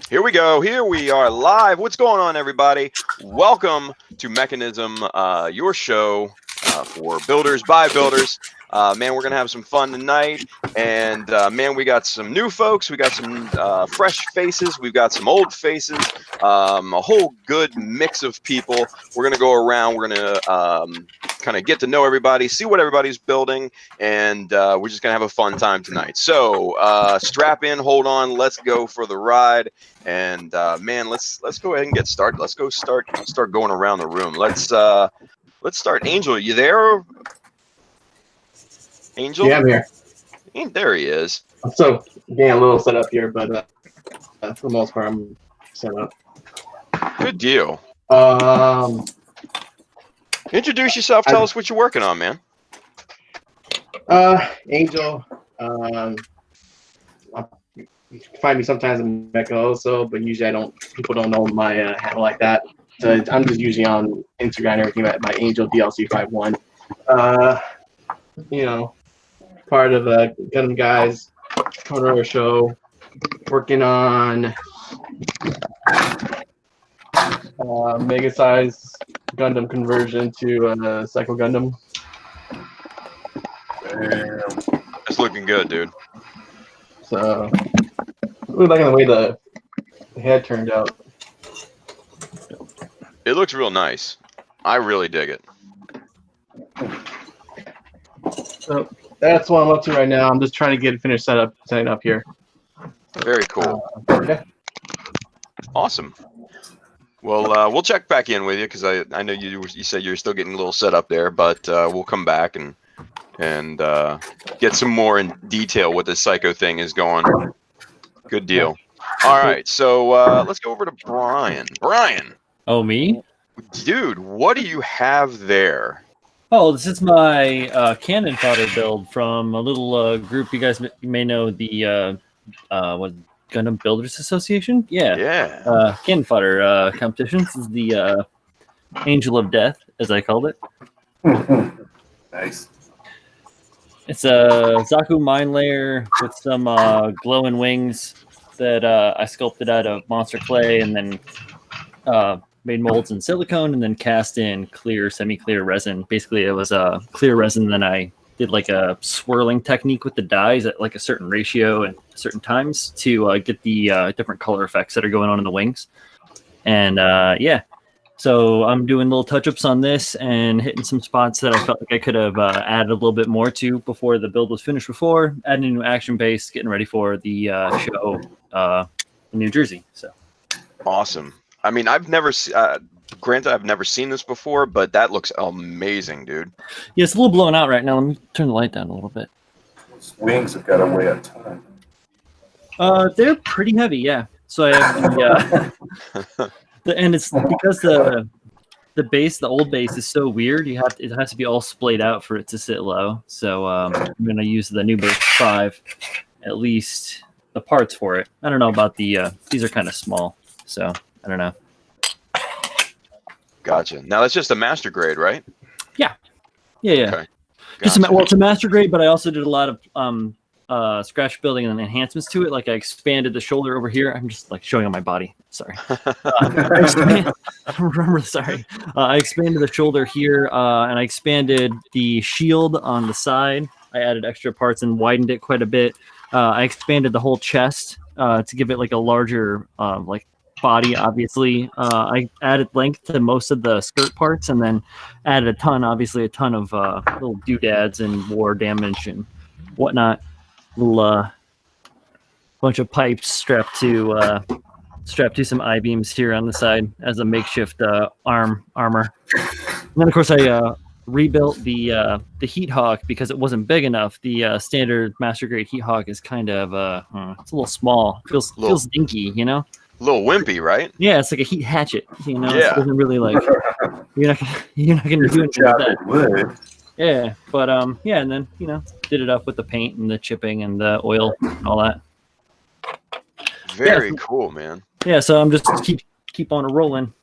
Here we go. Here we are live. What's going on, everybody? Welcome to Mechanism, your show for builders by builders. Man, we're going to have some fun tonight. And man, we got some new folks. We got some fresh faces. We've got some old faces. A whole good mix of people. We're going to go around. We're going to kind of get to know everybody, see what everybody's building, and we're just going to have a fun time tonight. So strap in, hold on. Let's go for the ride. And man, let's go ahead and get started. Let's go start going around the room. Let's start. Angel, you there? Angel? Yeah, I'm here. There he is. I'm still getting a little set up here, but for the most part, I'm set up. Good deal. Introduce yourself. Tell us what you're working on, man. Angel. You can find me sometimes in Mecha also, but usually people don't know my handle like that. So I'm just usually on Instagram and everything at my Angel DLC51. You know, part of Gundam Guys Corner show, working on mega size Gundam conversion to Psycho Gundam. It's looking good, dude. So, really liking the way the head turned out. It looks real nice. I really dig it. So that's what I'm up to right now. I'm just trying to get it finished setting up here. Very cool. Yeah. Awesome. Well, we'll check back in with you because I know you said you're still getting a little set up there, but we'll come back and get some more in detail what this Psycho thing is going. Good deal. All right, so let's go over to Brian. Brian. Oh, me? Dude, what do you have there? Oh, this is my cannon fodder build from a little group you guys may know, the what, Gundam Builders Association? Yeah. Cannon fodder competition. This is the Angel of Death, as I called it. Nice. It's a Zaku mine layer with some glowing wings that I sculpted out of monster clay and then made molds in silicone and then cast in clear, semi-clear resin. Basically, it was a clear resin. Then I did like a swirling technique with the dyes at like a certain ratio and certain times to get the different color effects that are going on in the wings. And yeah. So I'm doing little touch-ups on this and hitting some spots that I felt like I could have added a little bit more to before the build was finished before, adding a new action base, getting ready for the show in New Jersey. So Awesome. I mean, granted, I've never seen this before, but that looks amazing, dude. Yeah, it's a little blown out right now. Let me turn the light down a little bit. Those wings have got to weigh a ton. They're pretty heavy, yeah. So I have and it's because the base, the old base, is so weird. It has to be all splayed out for it to sit low. So I'm gonna use the new base 5, at least the parts for it. I don't know about the these are kind of small, so I don't know. Gotcha. Now that's just a master grade, right? Yeah. Okay. Just Gotcha. well, it's a master grade, but I also did a lot of scratch building and enhancements to it. Like I expanded the shoulder over here. I'm just like showing on my body. Sorry. I expanded the shoulder here, and I expanded the shield on the side. I added extra parts and widened it quite a bit. I expanded the whole chest to give it like a larger like body. Obviously, I added length to most of the skirt parts, and then added a ton of little doodads and war damage and whatnot. Little bunch of pipes strapped to some I-beams here on the side as a makeshift armor. And then of course I rebuilt the heat hawk because it wasn't big enough. The standard master grade heat hawk is kind of it's a little small. Feels dinky, you know. A little wimpy, right? Yeah, it's like a heat hatchet. You know, Yeah. It doesn't really like you're not gonna do anything with that. Yeah, but yeah, and then did it up with the paint and the chipping and the oil and all that. Very cool, man. Yeah, so I'm just keep on rolling.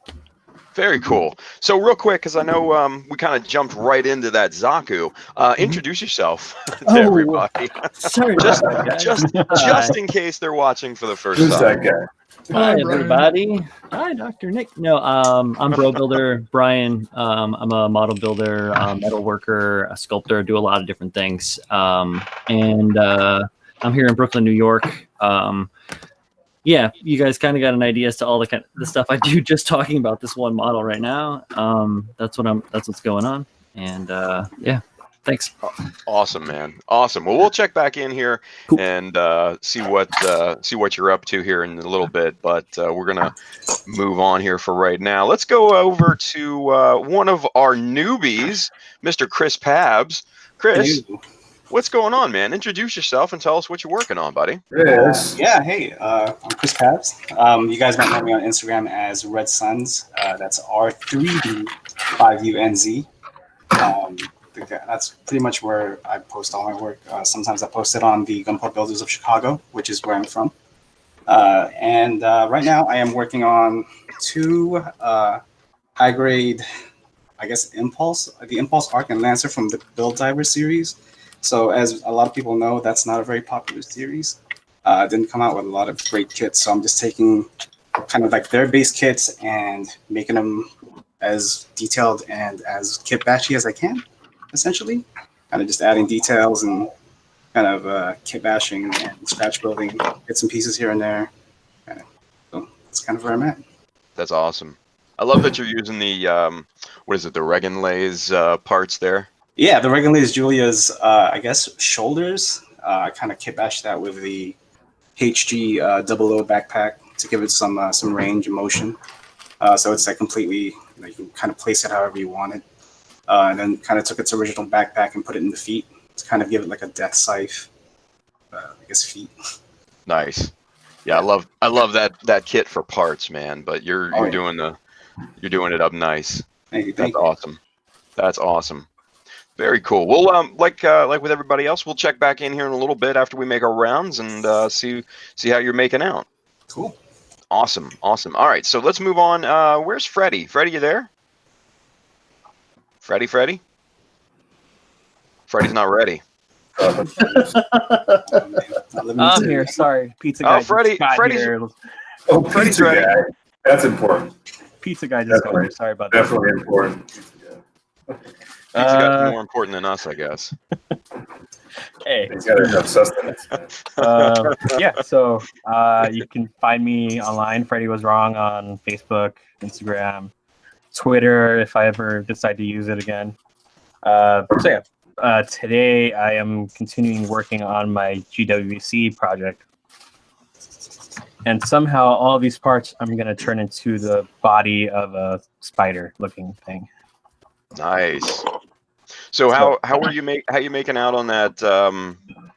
Very cool. So real quick, because I know we kind of jumped right into that Zaku. Introduce yourself to everybody. Sorry, just in case they're watching for the first Who's time. that guy? Hi, Brian. everybody. Hi, Dr. Nick. No, I'm Bro Builder Brian. I'm a model builder, metal worker, a sculptor, do a lot of different things. And I'm here in Brooklyn, New York. Yeah, you guys kind of got an idea as to all the stuff I do just talking about this one model right now. That's what's going on. And yeah, thanks. Awesome, man. Awesome. Well, we'll check back in here Cool. and see what you're up to here in a little bit. But we're gonna move on here for right now. Let's go over to one of our newbies, Mr. Chris Pabs. Chris, what's going on, man? Introduce yourself and tell us what you're working on, buddy. Yes. Yeah, hey, I'm Chris Pabs. You guys might know me on Instagram as Red Suns. That's R3D5UNZ. That's pretty much where I post all my work. Sometimes I post it on the Gunpowder Builders of Chicago, which is where I'm from. And right now I am working on two high-grade, I guess, the Impulse Arc and Lancer from the Build Diver series. So as a lot of people know, that's not a very popular series. It didn't come out with a lot of great kits. So I'm just taking kind of like their base kits and making them as detailed and as kitbashy as I can, essentially. Kind of just adding details and kind of kit bashing and scratch building bits and pieces here and there. So that's kind of where I'm at. That's awesome. I love that you're using the what is it, the Regenlays parts there. Yeah, the Reagan is Julia's, I guess, shoulders. I kind of kit bashed that with the HG 00 backpack to give it some range and motion. So it's like completely, you can kind of place it however you want it. And then kind of took its original backpack and put it in the feet to kind of give it like a death scythe, I guess, feet. Nice. Yeah, I love that kit for parts, man. But you're doing it up nice. Thank you. That's awesome. That's awesome. Very cool. Well, like with everybody else, we'll check back in here in a little bit after we make our rounds and see how you're making out. Cool. Awesome. All right, so let's move on. Where's Freddy? Freddy, you there? Freddy? Freddy's not ready. I'm here. Sorry, pizza guy. Freddy's here. Oh, Freddy's pizza ready. guy. That's important. Pizza guy just got here. Sorry about that. Definitely important. Pizza guy. Pizza guy's more important than us, I guess. Hey. He's got enough sustenance. Yeah, so you can find me online. Freddy Was Wrong on Facebook, Instagram, Twitter, if I ever decide to use it again. So yeah, today I am continuing working on my GWC project. And somehow all these parts I'm going to turn into the body of a spider-looking thing. Nice. So how are you making out on that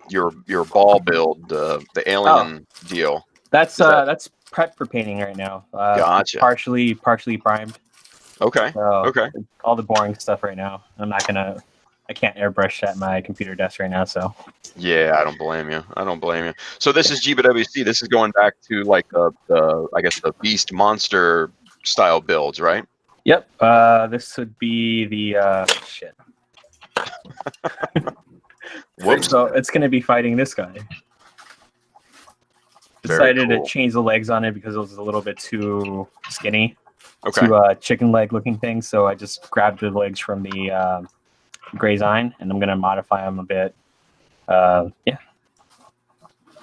your ball build, the alien deal? That's prep for painting right now. Gotcha. Partially primed. Okay. So Okay. all the boring stuff right now. I can't airbrush at my computer desk right now, so. Yeah, I don't blame you. So this is GWC. This is going back to like the I guess the beast monster style builds, right? Yep. This would be the shit. Whoops. So it's gonna be fighting this guy. Very Decided cool. to change the legs on it because it was a little bit too skinny. Okay. To chicken leg looking thing. So I just grabbed the legs from the Grey Zine and I'm gonna modify them a bit. Yeah.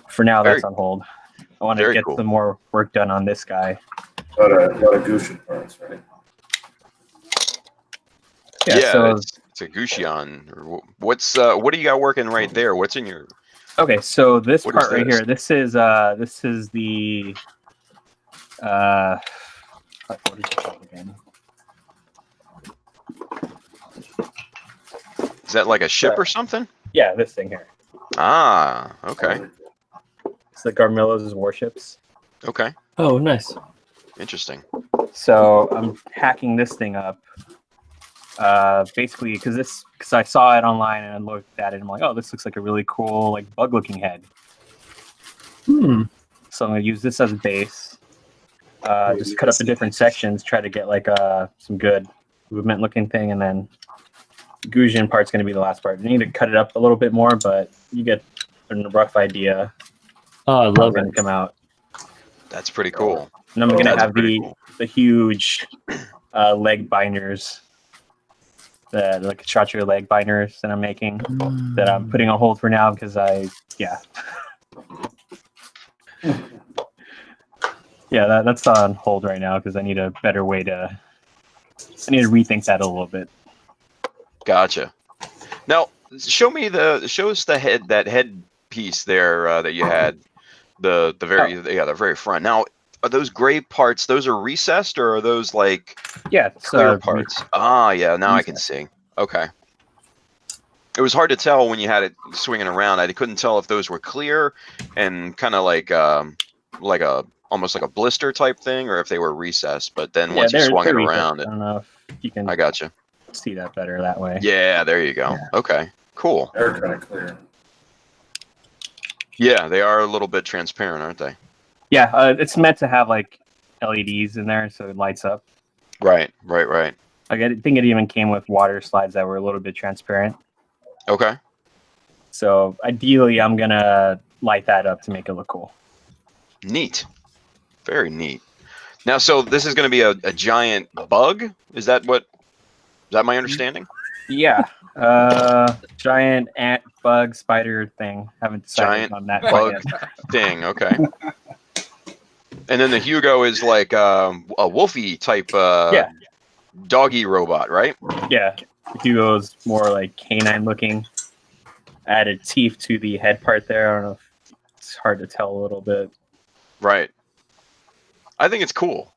For now, that's on hold. I want to get some more work done on this guy. A lot of Gucci parts, right? Yeah, so it's a Guccian. What do you got working right there? What's in your? okay, so this What part is right this? here, this is the what is it called again? Is that like a ship or something? Yeah, this thing here. Ah, okay, It's the Garmillo's warships. okay, Oh, nice. interesting. So I'm hacking this thing up. Basically, because I saw it online and I looked at it, and I'm like, oh, this looks like a really cool, like, bug-looking head. So I'm gonna use this as a base. Just cut up the different sections, try to get like some good movement-looking thing, and then the Goujian part's gonna be the last part. You need to cut it up a little bit more, but you get a rough idea. Oh, I love how it's it. gonna come out. That's pretty cool. And I'm gonna That's have pretty cool. the huge leg binders, the structure leg binders that I'm making, that I'm putting on hold for now because that's on hold right now because I need a better way to. I need to rethink that a little bit. Gotcha. Now, show us the head piece there that you had, the very front. Now, are those gray parts? Those are recessed, or are those like clear parts? Yeah. Now I can see. Okay. It was hard to tell when you had it swinging around. I couldn't tell if those were clear and kind of like almost like a blister type thing, or if they were recessed. But then once you swung it around, I don't know if you can. I gotcha. See that better that way. Yeah, there you go. Yeah. Okay, cool. They're kind of clear. Yeah, they are a little bit transparent, aren't they? Yeah, it's meant to have like LEDs in there, so it lights up. Right. Like, I think it even came with water slides that were a little bit transparent. Okay. So ideally, I'm gonna light that up to make it look cool. Neat. Very neat. Now, so this is going to be a giant bug? Is that my understanding? Yeah. Giant ant, bug, spider thing. Haven't decided on that bug thing. Okay. And then the Hugo is like a wolfy type doggy robot, right? Yeah. Hugo's more like canine looking. Added teeth to the head part there. I don't know if it's hard to tell a little bit. Right. I think it's cool.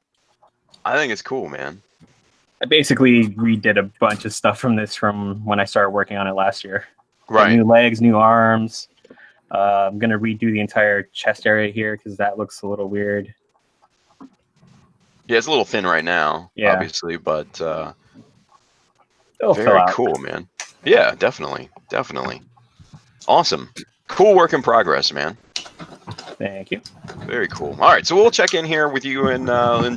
Man. I basically redid a bunch of stuff from when I started working on it last year. Right. New legs, new arms. I'm going to redo the entire chest area here because that looks a little weird. Yeah, it's a little thin right now, obviously, but very cool, man. Yeah, definitely. Awesome. Cool work in progress, man. Thank you. Very cool. All right, so we'll check in here with you in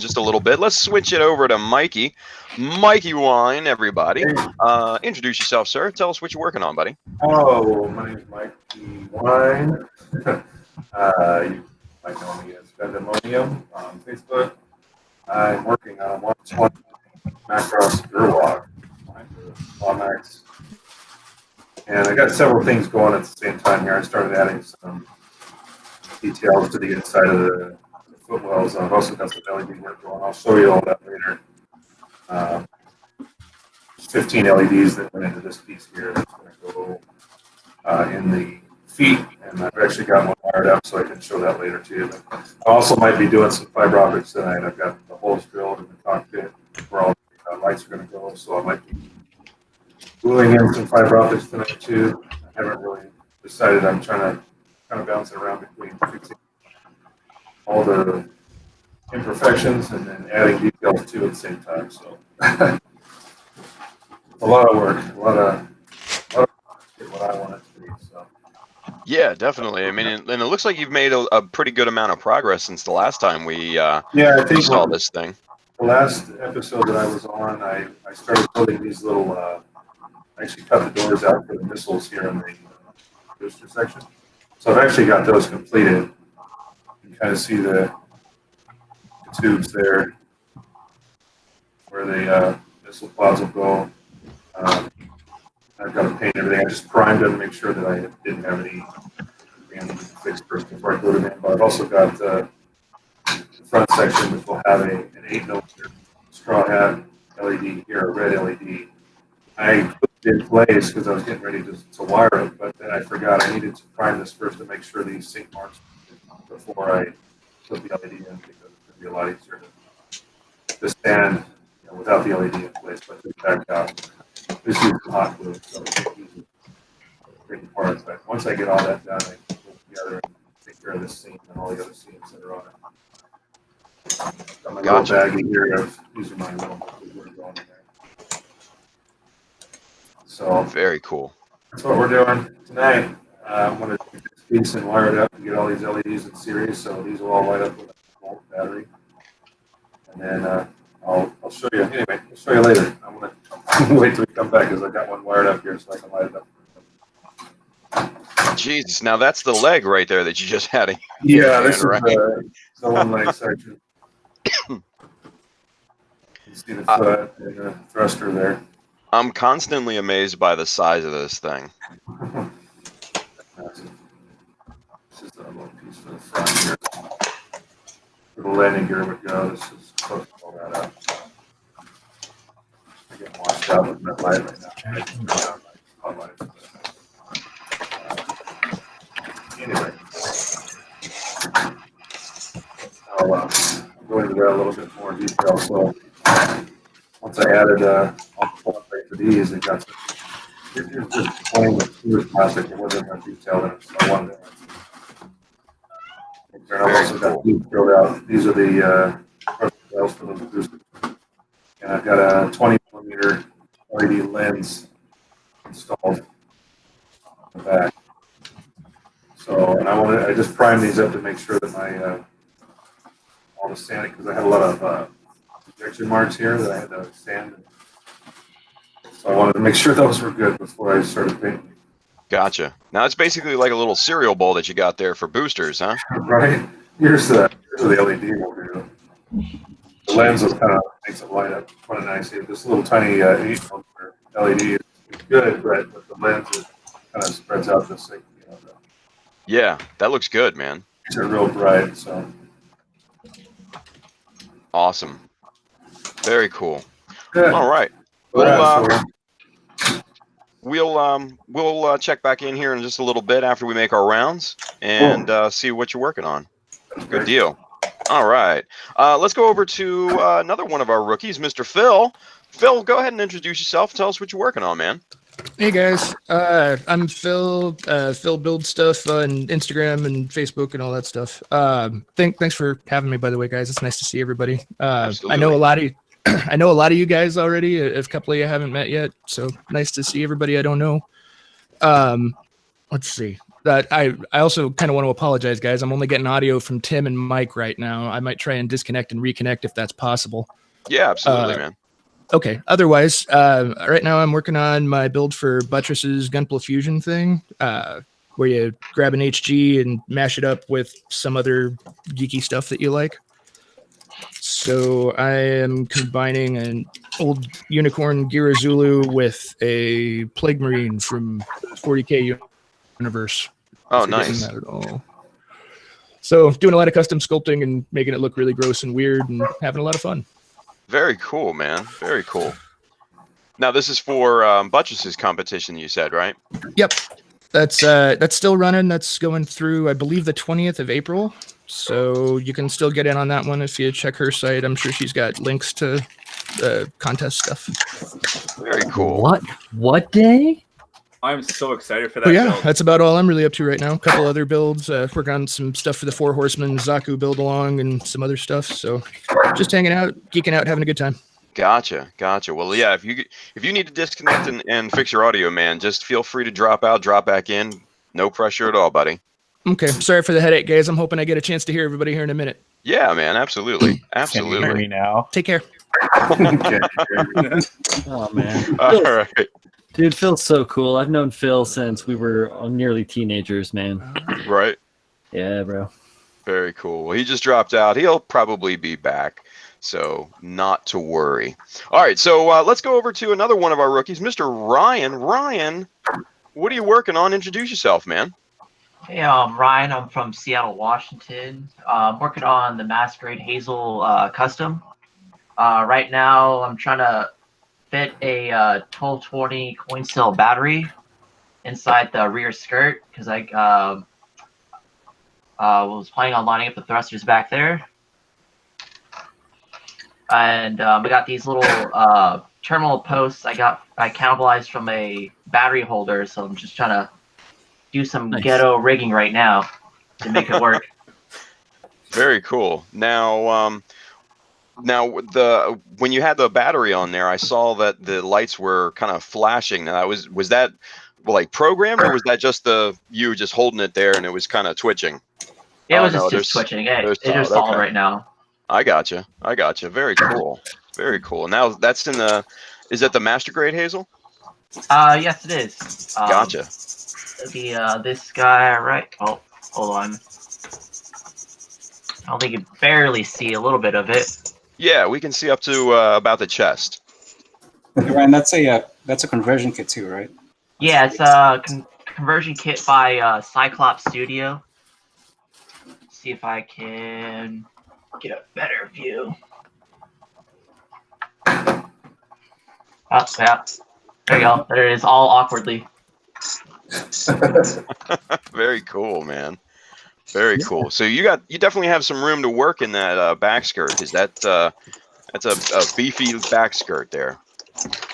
just a little bit. Let's switch it over to Mikey. Mikey Wine, everybody. Introduce yourself, sir. Tell us what you're working on, buddy. Hello, my name is Mikey Wine. You might know me as Pandemonium on Facebook. I'm working on 120 Macross Gerwalk. Max. And I got several things going at the same time here. I started adding some details to the inside of the footwells. I've also got some LED work going. I'll show you all that later. 15 LEDs that went into this piece here. That's going to go in the feet, and I've actually got one wired up, so I can show that later too. But I also might be doing some fiber optics tonight. I've got the holes drilled in the cockpit where all the lights are going to go, so I might be gluing in some fiber optics tonight too. I haven't really decided. I'm trying to kind of bounce it around between fixing all the imperfections and then adding details too at the same time. So a lot of work, a lot of what I want it to be. So. Yeah, definitely. I mean, and it looks like you've made a pretty good amount of progress since the last time we I think saw this thing. The last episode that I was on, I started building these little. I actually cut the doors out for the missiles here in the booster section. So I've actually got those completed. You can kind of see the tubes there where the missile pods will go. I've got to paint everything. I just primed them to make sure that I didn't have any fixed first before I glued them in. But I've also got the front section, which will have an 8mm straw hat LED here, a red LED. I put it in place because I was getting ready to wire it, but then I forgot I needed to prime this first to make sure these sync marks before I put the LED in, because it would be a lot easier to stand without the LED in place. But I took it back out. This is hot glue, so it's easy breaking parts. But once I get all that done, I can put it together and take care of this seam and all the other seams that are on it. Got my little baggie here of using my little going in there. So very cool. That's what we're doing tonight. I'm going to take this piece and wire it up and get all these LEDs in series. So these will all light up with a volt battery. And then I'll show you. Anyway, I'll show you later. I'm going to wait till we come back because I got one wired up here so I can light it up. Jesus, now that's the leg right there that you just had. Yeah, this is right? the one leg section. You see the foot and the thruster there. I'm constantly amazed by the size of this thing. This is a little piece for the front here. Where the landing gear would go. This is close to all that up. I get washed out with that light right now. Anyway, I'll go into that a little bit more detail. So once I added all the plate for these, it got it's just plain with plastic. It wasn't that detailed in it, so I wanted to. And I've also got these filled out. These are the rails for the boosters. And I've got a 20mm LED lens installed on the back. So, and I just primed these up to make sure that my all the sanding, because I had a lot of injection marks here that I had to sand. So I wanted to make sure those were good before I started painting. Gotcha. Now it's basically like a little cereal bowl that you got there for boosters, huh? Right? Here's the LED over here. The lens will kind of makes it light up quite nice. This little tiny 8mm LED is good, but the lens it kind of spreads out the signal. Yeah, that looks good, man. These are real bright, so. Awesome. Very cool. Good. All right. Well, We'll check back in here in just a little bit after we make our rounds and see what you're working on. Good deal. All right. Let's go over to another one of our rookies, Mr. Phil. Phil, go ahead and introduce yourself. Tell us what you're working on, man. Hey guys, I'm Phil. Phil builds stuff on Instagram and Facebook and all that stuff. Thanks for having me, by the way, guys. It's nice to see everybody. I know a lot of I know a lot of you guys already. A couple of you I haven't met yet, so nice to see everybody I don't know. Let's see. I also kind of want to apologize, guys. I'm only getting audio from Tim and Mike right now. I might try and disconnect and reconnect if that's possible. Yeah, absolutely, man. Okay. Otherwise, right now I'm working on my build for Buttress's Gunpla Fusion thing, where you grab an HG and mash it up with some other geeky stuff that you like. So I am combining an old unicorn Gira Zulu with a Plague Marine from 40K Universe. Oh, nice. That at all. So doing a lot of custom sculpting and making it look really gross and weird and having a lot of fun. Very cool, man. Very cool. Now, this is for Buttress's competition, you said, right? Yep. That's still running. That's going through, I believe, the 20th of April. So you can still get in on that one if you check her site. I'm sure she's got links to contest stuff. Very cool. What day? I'm so excited for that. But yeah, build. that's about all I'm really up to right now. A couple other builds. Working on some stuff for the Four Horsemen, Zaku build along, and some other stuff. So just hanging out, geeking out, having a good time. Gotcha. Well, yeah, if you need to disconnect and fix your audio, man, just feel free to drop out, drop back in. No pressure at all, buddy. Okay, sorry for the headache, guys. I'm hoping I get a chance to hear everybody here in a minute. Yeah, man, absolutely. Can you hear Absolutely. me now? Take care. Oh man, All right. dude, Phil's so cool. I've known Phil since we were nearly teenagers, man. Right. Yeah, bro. Very cool. Well, he just dropped out. He'll probably be back, so not to worry. All right, so let's go over to another one of our rookies, Mr. Ryan. Ryan, what are you working on? Introduce yourself, man. Hey, I'm Ryan. I'm from Seattle, Washington. I'm working on the Masquerade Hazel custom. Right now, I'm trying to fit a 1220 coin cell battery inside the rear skirt because I was planning on lining up the thrusters back there. And we got these little terminal posts I cannibalized from a battery holder, so I'm just trying to do some ghetto rigging right now to make it work. Very cool. Now, when you had the battery on there, I saw that the lights were kind of flashing. Now, was that like programmed, or was that just you just holding it there and it was kind of twitching? It was just twitching. It's just solid right now. I gotcha. Very cool. Very cool. Now that's in the. Is that the master grade Hazel? Yes, it is. Gotcha. This guy, right? Oh, hold on. I don't think you can barely see a little bit of it. Yeah, we can see up to about the chest. Ryan, that's a conversion kit too, right? Yeah, it's a conversion kit by Cyclops Studio. Let's see if I can get a better view. Oh, yeah. There you go. There it is, all awkwardly. Very cool, man. Very cool. So you definitely have some room to work in that back skirt. Is that's a beefy back skirt there?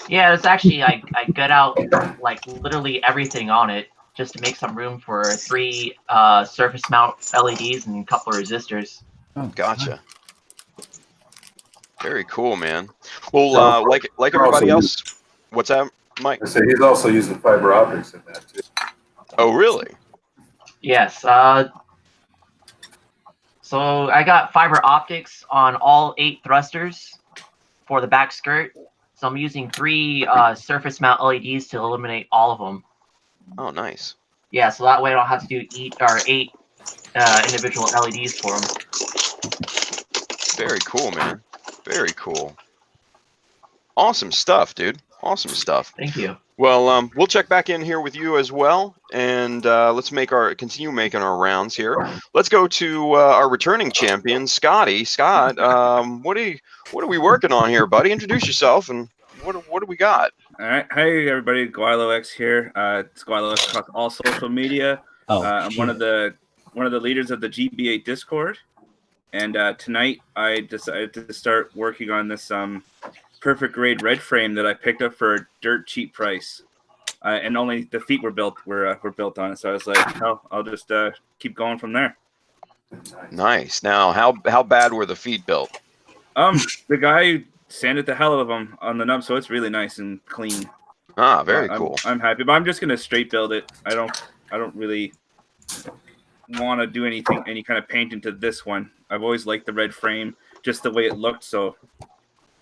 Yeah, it's actually I got out like literally everything on it just to make some room for 3 surface mount LEDs and a couple of resistors. Oh, gotcha. Very cool, man. Well, like everybody else, what's that, Mike? I say he's also using fiber optics in that too. Oh, really? Yes. So I got fiber optics on all 8 thrusters for the back skirt. So I'm using 3 surface mount LEDs to illuminate all of them. Oh, nice. Yeah, so that way I don't have to do 8 individual LEDs for them. Very cool, man. Very cool. Awesome stuff, dude. Awesome stuff. Thank you. Well, we'll check back in here with you as well, and let's continue making our rounds here. Let's go to our returning champion, Scotty. Scott, what are we working on here, buddy? Introduce yourself, and what do we got? All right, hey everybody, GuiloX here. It's GuiloX across all social media. I'm one of the leaders of the GB8 Discord, and tonight I decided to start working on this perfect grade red frame that I picked up for a dirt cheap price, and only the feet were built on it. So I was like, oh, I'll just keep going from there. Nice. Now, how bad were the feet built? The guy sanded the hell out of them on the nub, so it's really nice and clean. Ah, very cool. I'm happy, but I'm just gonna straight build it. I don't really want to do any kind of paint into this one. I've always liked the red frame, just the way it looked. So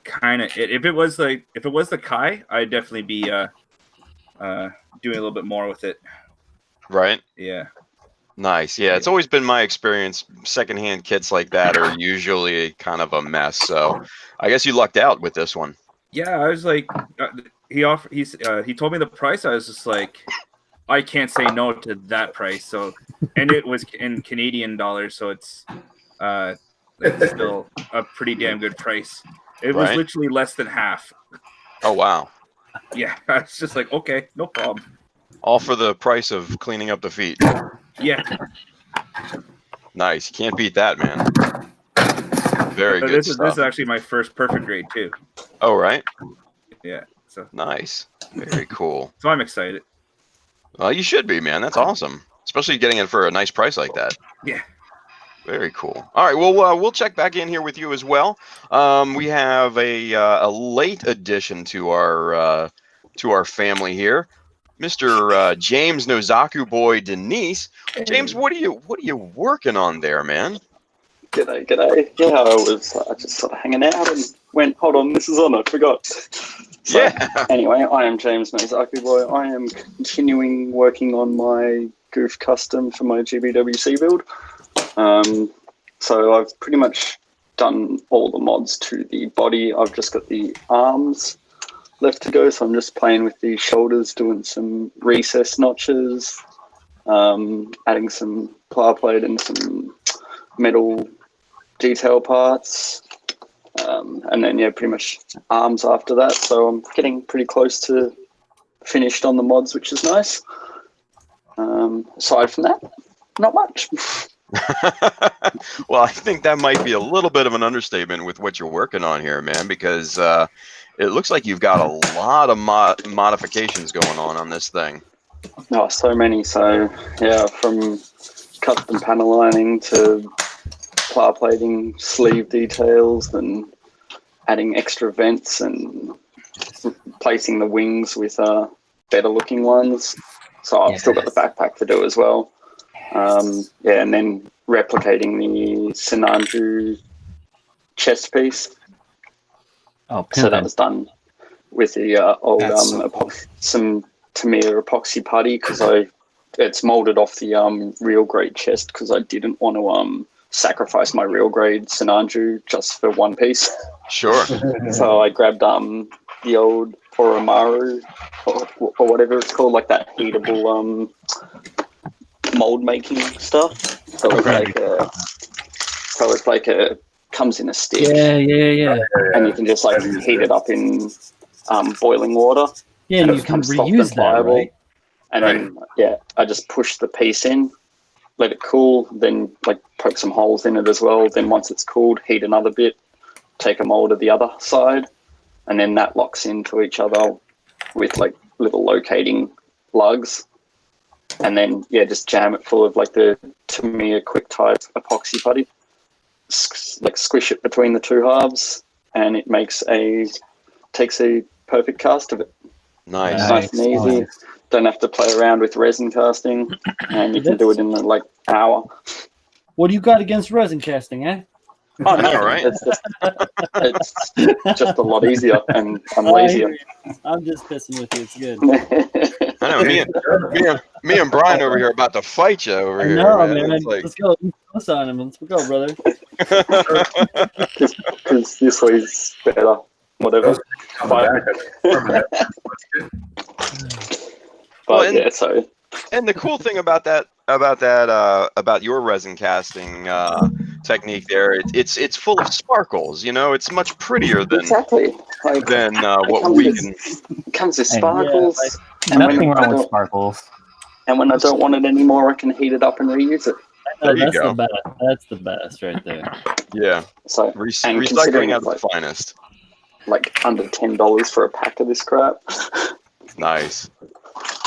kind of, if it was the Kai, I'd definitely be doing a little bit more with it. Right. Yeah. Nice. Yeah, it's always been my experience. Secondhand kits like that are usually kind of a mess. So I guess you lucked out with this one. Yeah, I was like, he told me the price. I was just like, I can't say no to that price. So, and it was in Canadian dollars, so it's still a pretty damn good price. It was literally less than half. Oh wow. Yeah, I was just like, okay, no problem. All for the price of cleaning up the feet. Yeah. Nice. You can't beat that, man. Very good This stuff. is actually my first perfect grade too. Oh, right? Yeah. So nice. Very cool. So I'm excited. Well, you should be, man. That's awesome. Especially getting it for a nice price like that. Yeah. Very cool. All right. Well, we'll check back in here with you as well. We have a late addition to our family here. Mr. James Zaku boy Denise. James, what are you working on there, man? G'day. Yeah, I was just sort of hanging out and went, hold on, this is on, I forgot. So, yeah. Anyway, I am James Zaku boy. I am continuing working on my Goof custom for my GBWC build. So I've pretty much done all the mods to the body. I've just got the arms left to go, so I'm just playing with the shoulders, doing some recess notches, adding some plar plate and some metal detail parts, and then pretty much arms after that. So I'm getting pretty close to finished on the mods, which is nice. Aside from that, not much. Well, I think that might be a little bit of an understatement with what you're working on here, man, because it looks like you've got a lot of modifications going on this thing. Oh, so many. So, yeah, from custom panel lining to plar plating sleeve details and adding extra vents and replacing the wings with better looking ones. So I've still got the backpack to do as well. And then replicating the Sinanju chest piece. Oh, so that was done with the old That's so cool. some Tamiya epoxy putty because it's molded off the real grade chest because I didn't want to sacrifice my real grade Sinanju just for one piece. Sure. So I grabbed the old Oromaru or whatever it's called, like that heatable mold making stuff. So it's like a comes in a stick. Yeah. And you can just like heat it up in boiling water. Yeah, and you it can becomes soft reuse and that, pliable. right? And then I just push the piece in, let it cool, then like poke some holes in it as well. Then once it's cooled, heat another bit, take a mold to the other side, and then that locks into each other with like little locating lugs. And then just jam it full of like the Tamiya quick type epoxy putty. Like squish it between the two halves, and it takes a perfect cast of it. Nice and easy. Nice. Don't have to play around with resin casting, and you can do it in like hour. What do you got against resin casting, eh? Oh no, right? It's just a lot easier, and I'm lazier. I'm just pissing with you. It's good. I know me and Brian over here about to fight you over here. No, Man. man. It's like... Let's go. Let's on him. Let's go, brother. Because this way's better. Whatever. So. And the cool thing about your resin casting technique there, it's full of sparkles. You know, it's much prettier than what we can. It comes with sparkles. And nothing wrong with sparkles. And when I don't want it anymore, I can heat it up and reuse it. There you that's go. the best. That's the best right there. Yeah. So recycling at the finest. Like under $10 for a pack of this crap. Nice.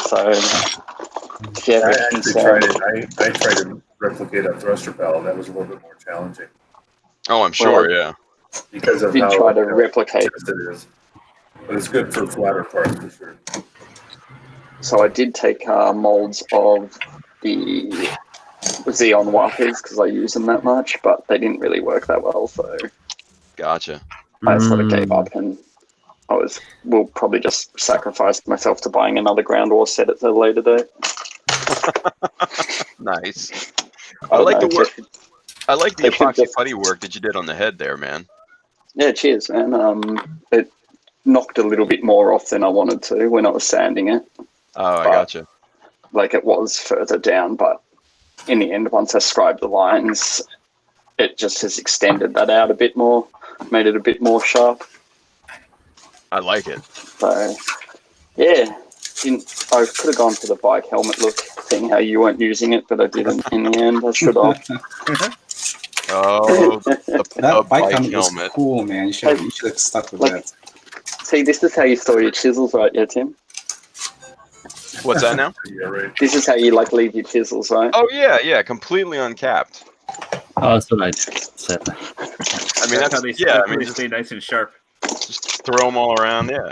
So I actually tried it. I tried to replicate a thruster pedal. That was a little bit more challenging. Oh, I'm sure. Yeah. Because of you how try to replicate it is, but it's good for flatter parts for sure. So I did take molds of the Xeon wipers because I use them that much, but they didn't really work that well. So Gotcha. I sort of gave up, and will probably just sacrifice myself to buying another ground ore set at a later date. Nice. I like the work. I like the epoxy putty work that you did on the head there, man. Yeah, cheers, man. It knocked a little bit more off than I wanted to when I was sanding it. Oh, I gotcha. Like it was further down, but in the end, once I scribed the lines, it just has extended that out a bit more, made it a bit more sharp. I like it. So, yeah. I could have gone for the bike helmet look, seeing how you weren't using it, but I didn't in the end. I should have. Oh, that bike helmet helmet. was cool, man. You should have stuck with that. See, this is how you store your chisels, right? Yeah, Tim? What's that now? Yeah, right. This is how you leave your chisels, right? Oh yeah, completely uncapped. Oh, that's what I said. I mean, that's how they just stay nice and sharp. Just throw them all around. Yeah.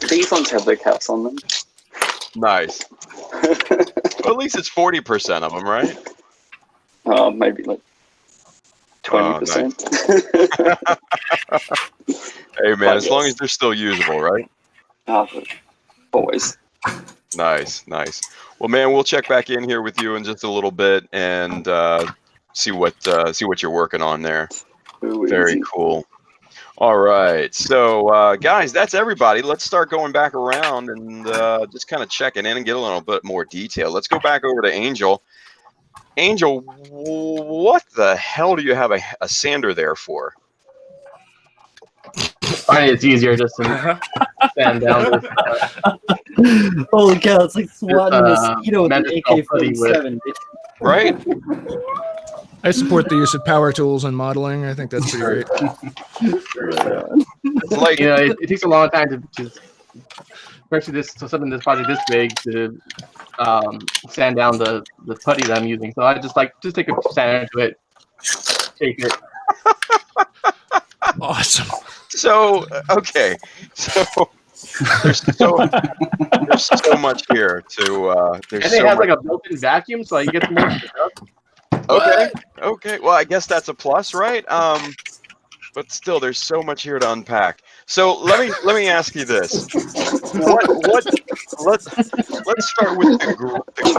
These ones have their caps on them. Nice. Well, at least it's 40% of them, right? Maybe like 20%. Hey man, as long as they're still usable, right? Always. Nice. Well, man, we'll check back in here with you in just a little bit and see what you're working on there. Very cool. All right, so guys, that's everybody. Let's start going back around and just kind of checking in and get a little bit more detail. Let's go back over to Angel. Angel, what the hell do you have a sander there for? I mean, it's easier just to stand down. Holy cow, it's like swatting a mosquito with an AK-47. Right? I support the use of power tools in modeling. I think that's pretty great. Like, you know, it takes a long time to especially something that's probably this big to sand down the putty that I'm using. So I just take a sander to it, take it. Awesome. So okay, so there's so much here to. And it has like a built-in vacuum, so you get more. Okay. Well, I guess that's a plus, right? but still, there's so much here to unpack. So let me ask you this: let's start with the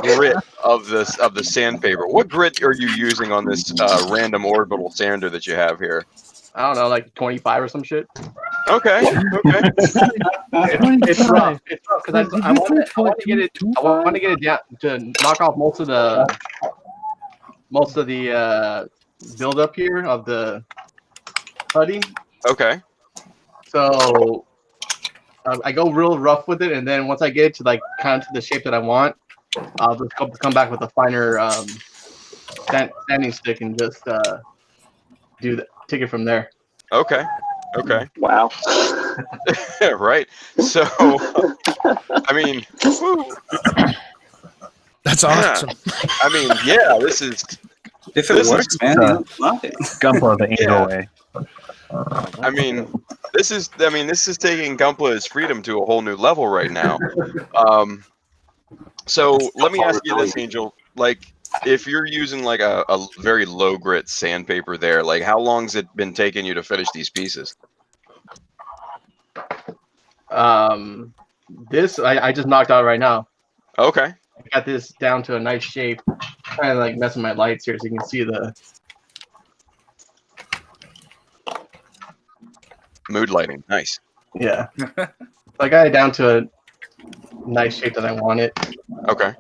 grit of the sandpaper. What grit are you using on this random orbital sander that you have here? I don't know, like 25 or some shit. Okay. It's rough. It's rough because I want to get it. I want to get it down to knock off most of the buildup here of the putty. Okay. So I go real rough with it, and then once I get it to like kind of to the shape that I want, I'll just come back with a finer sanding stick and just take it from there. Okay. Wow. Right. So, I mean, woo. That's awesome. I mean, yeah, this is. If it works, man, love it. Gunpla the angel way. I mean, this is taking Gunpla's freedom to a whole new level right now. So let me ask you this, Angel. Like, if you're using like a very low grit sandpaper there, like how long's it been taking you to finish these pieces? This I just knocked out right now. Okay. I got this down to a nice shape. Kind of like messing my lights here so you can see the mood lighting. Nice. Yeah. I got it down to a nice shape that I want it. Okay.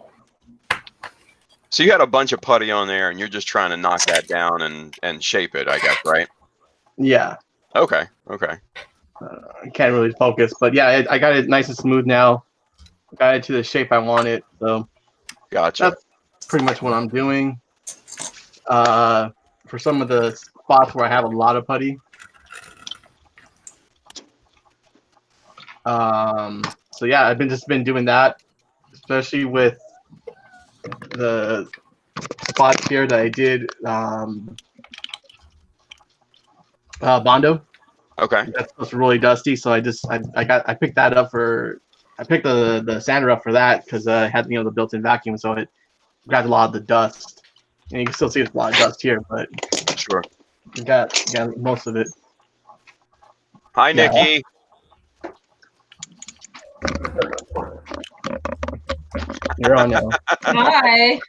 So you had a bunch of putty on there, and you're just trying to knock that down and shape it, I guess, right? Yeah. Okay. I can't really focus, but yeah, I got it nice and smooth now. Got it to the shape I want it. So gotcha. That's pretty much what I'm doing. For some of the spots where I have a lot of putty. So yeah, I've been doing that, especially with the spots here that I did Bondo. Okay. That's really dusty, so I picked that up I picked the sander up for that because I had the built-in vacuum, so it grabbed a lot of the dust. And you can still see there's a lot of dust here, but sure, you got most of it. Hi, Nikki. You're on now. Hi.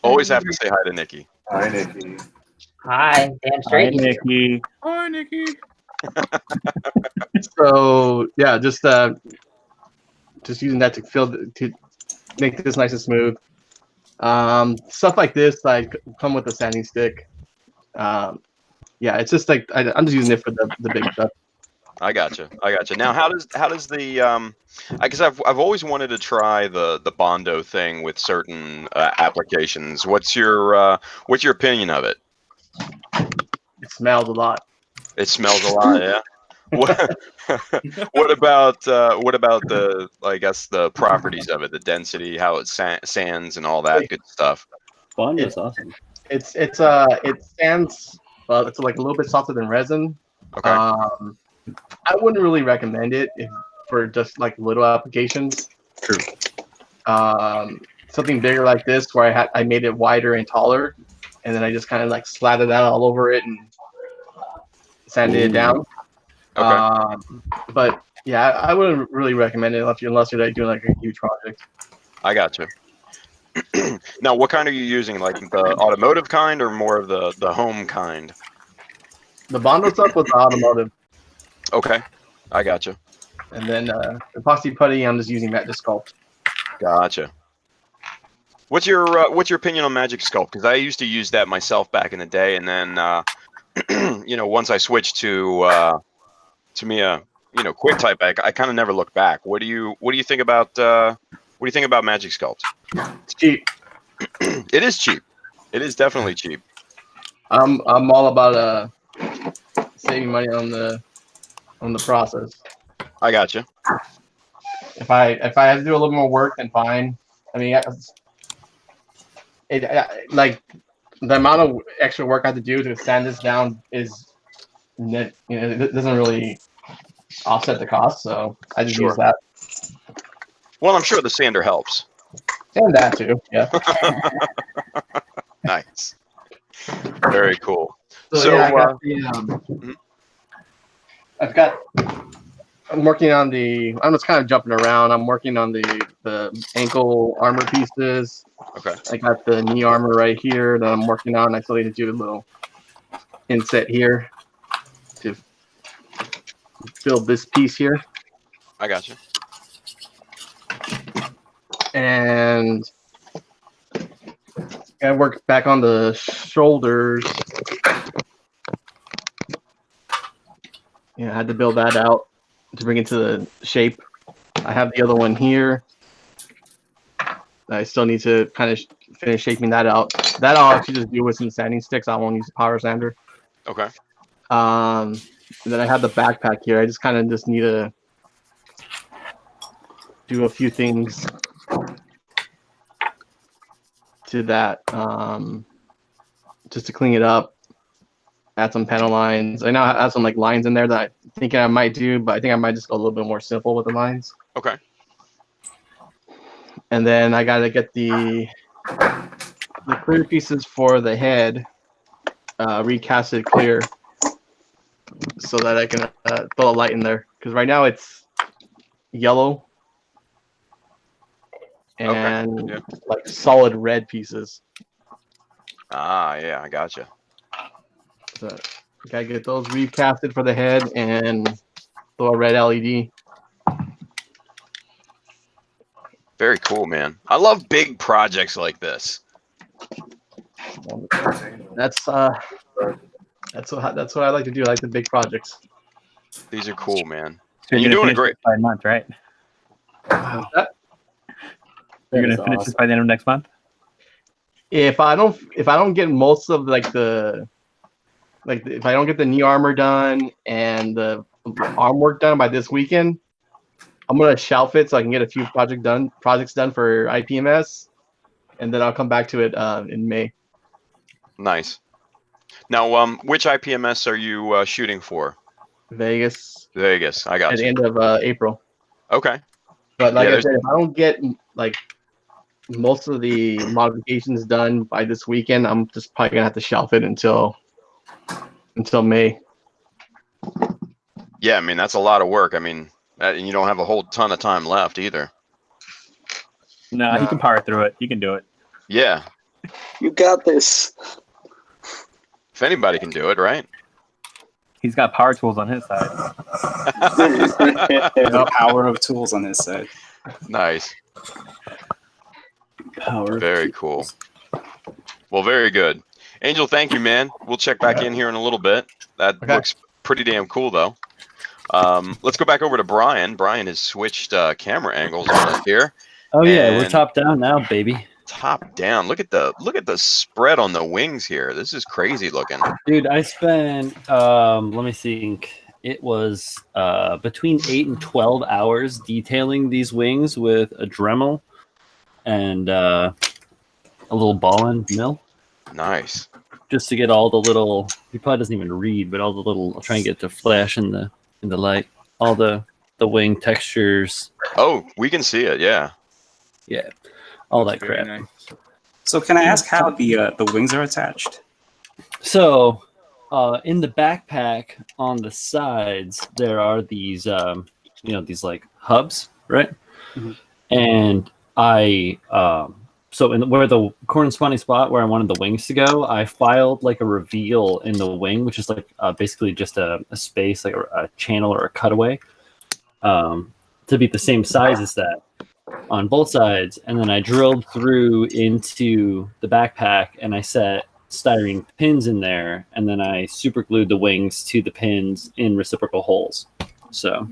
Always have to say hi to Nikki. Hi, Nikki. Hi, damn straight. Hi, Nikki. Hi, Nikki. So yeah, just using that to make this nice and smooth. Stuff like this like come with a sanding stick. Yeah, it's just like I'm just using it for the big stuff. I gotcha. Now, how does the I guess I've always wanted to try the Bondo thing with certain applications. What's your opinion of it? It smells a lot. It smells a lot, yeah. What about the the properties of it, the density, how it sands, and all that good stuff? Bondo's awesome. It sands, but it's like a little bit softer than resin. Okay. I wouldn't really recommend it for just like little applications. True. Something bigger like this, where I made it wider and taller, and then I just kind of like slathered that all over it and sanded it down. Okay. But yeah, I wouldn't really recommend it unless you're like doing like a huge project. I gotcha. Now, what kind are you using? Like the automotive kind, or more of the home kind? The Bondo stuff was the automotive. Okay, I gotcha. And then epoxy putty, I'm just using that to sculpt. Gotcha. What's your opinion on Magic Sculpt? Because I used to use that myself back in the day, and then once I switched to Mia, QuickType, I kind of never looked back. What do you think about Magic Sculpt? It's cheap. It is cheap. It is definitely cheap. I'm all about saving money on the process. I gotcha. If I have to do a little more work, then fine. I mean, like the amount of extra work I have to do to sand this down is, it doesn't really offset the cost. So I just use that. Well, I'm sure the sander helps. And that too, yeah. Nice. Very cool. So, yeah, I got the, I'm working on the. I'm just kind of jumping around. I'm working on the ankle armor pieces. Okay. I got the knee armor right here that I'm working on. I still need to do a little inset here to build this piece here. I got you. And I worked back on the shoulders. Yeah, I had to build that out to bring it to the shape. I have the other one here. I still need to kind of finish shaping that out. That I'll actually just do with some sanding sticks. I won't use a power sander. Okay. And then I have the backpack here. I just kind of just need to do a few things to that, just to clean it up. Add some panel lines. I know I have some like lines in there that I think I might do, but I think I might just go a little bit more simple with the lines. Okay. And then I gotta get the clear pieces for the head recasted clear, so that I can throw a light in there. Because right now it's yellow and like solid red pieces. Ah, yeah, I gotcha. So gotta get those recasted for the head and throw a red LED. Very cool, man. I love big projects like this. That's what I like to do. I like the big projects. These are cool, man. So And you're doing a great. by a month, right? You're gonna finish this by the end of next month. If I don't get most of if I don't get the knee armor done and the arm work done by this weekend, I'm gonna shelf it so I can get a few projects done for IPMS, and then I'll come back to it in May. Nice. Now, which IPMS are you shooting for? Vegas. Vegas. I got at you. the end of April. Okay. But like Yeah, I said, if I don't get like most of the modifications done by this weekend, I'm just probably gonna have to shelf it until May. Yeah, I mean that's a lot of work. I mean, and you don't have a whole ton of time left either. No, he can power through it. You can do it. Yeah. You got this. If anybody can do it, right? He's got power tools on his side. The power of tools on his side. Nice. Power. Very cool. Well, very good. Angel, thank you, man. We'll check back in here in a little bit. That looks pretty damn cool, though. Let's go back over to Brian. Brian has switched camera angles on us here. Oh yeah, we're top down now, baby. Top down. Look at the spread on the wings here. This is crazy looking. Dude, I spent let me think. It was between 8 and 12 hours detailing these wings with a Dremel and a little ball and mill. Nice. Just to get all the little. He probably doesn't even read, but all the little. I'll try and get it to flash in the light. All the wing textures. Oh, we can see it. Yeah. Yeah. All that Very crap. nice. So can I ask how the wings are attached? So, in the backpack on the sides, there are these, these like hubs, right? Mhm. And I, so where the corresponding spot where I wanted the wings to go, I filed like a reveal in the wing, which is like basically just a space, like a channel or a cutaway, to be the same size as that on both sides. And then I drilled through into the backpack and I set styrene pins in there, and then I super glued the wings to the pins in reciprocal holes. So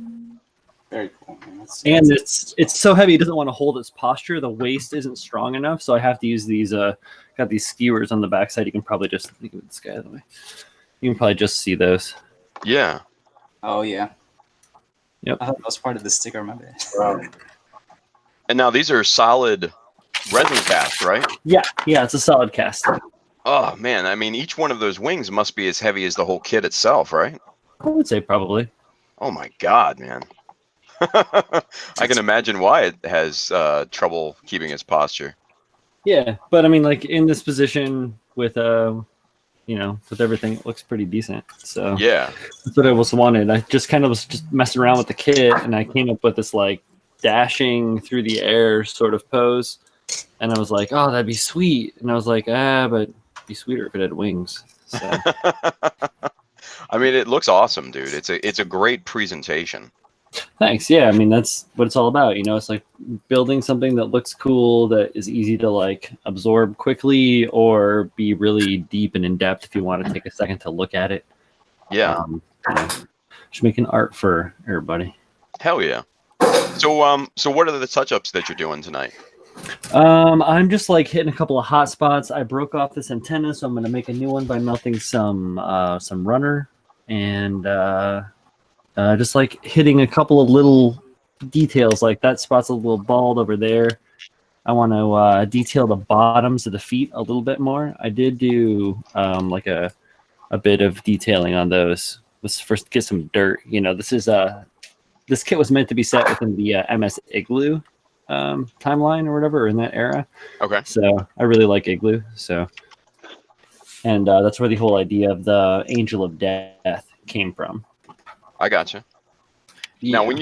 Very cool. and it's so heavy it doesn't want to hold its posture. The waist isn't strong enough, so I have to use these got these skewers on the backside. You can probably just think of this guy out of the way. You can probably just see those. Yeah. Oh yeah. Yep. I thought that was part of the sticker. My bad. Wow. And now these are solid resin cast, right? Yeah, it's a solid cast. Oh man, I mean each one of those wings must be as heavy as the whole kit itself, right? I would say probably. Oh my god, man. I can imagine why it has trouble keeping its posture. Yeah, but I mean, like in this position with with everything, it looks pretty decent. So Yeah. that's what I was wanted. I just kind of was just messing around with the kit, and I came up with this like dashing through the air sort of pose. And I was like, oh, that'd be sweet. And I was like, but it'd be sweeter if it had wings. So. I mean, it looks awesome, dude. It's a great presentation. Thanks. Yeah, I mean, that's what it's all about. It's like building something that looks cool, that is easy to like absorb quickly, or be really deep and in depth if you want to take a second to look at it. Yeah. Just making art for everybody. Hell yeah. So what are the touch-ups that you're doing tonight? I'm just like hitting a couple of hot spots. I broke off this antenna, so I'm going to make a new one by melting some runner and just like hitting a couple of little details. Like that spot's a little bald over there. I want to detail the bottoms of the feet a little bit more. I did do like a bit of detailing on those. Let's first get some dirt. This kit was meant to be set within the MS Igloo timeline or whatever, or in that era. Okay. So I really like Igloo. And that's where the whole idea of the Angel of Death came from. I gotcha. Yeah. Now, when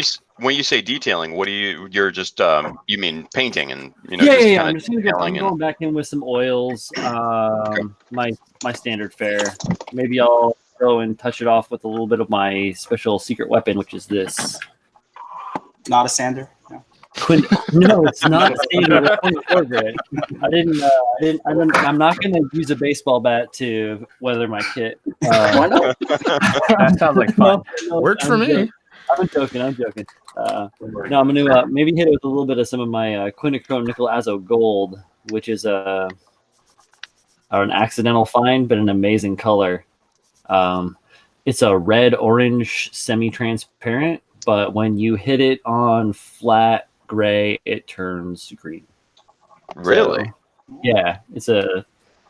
you say detailing, what do you're just you mean painting and Yeah. I'm just going back in with some oils. My standard fare. Maybe I'll go and touch it off with a little bit of my special secret weapon, which is this. Not a sander. No. No, it's not a sander. I'm not going to use a baseball bat to weather my kit. Why not? That sounds like fun. Worked for me. I'm joking. I'm going to maybe hit it with a little bit of some of my quinachrome nickel azo gold, which is an accidental find, but an amazing color. It's a red-orange semi-transparent, but when you hit it on flat gray, it turns green. Really? So, yeah,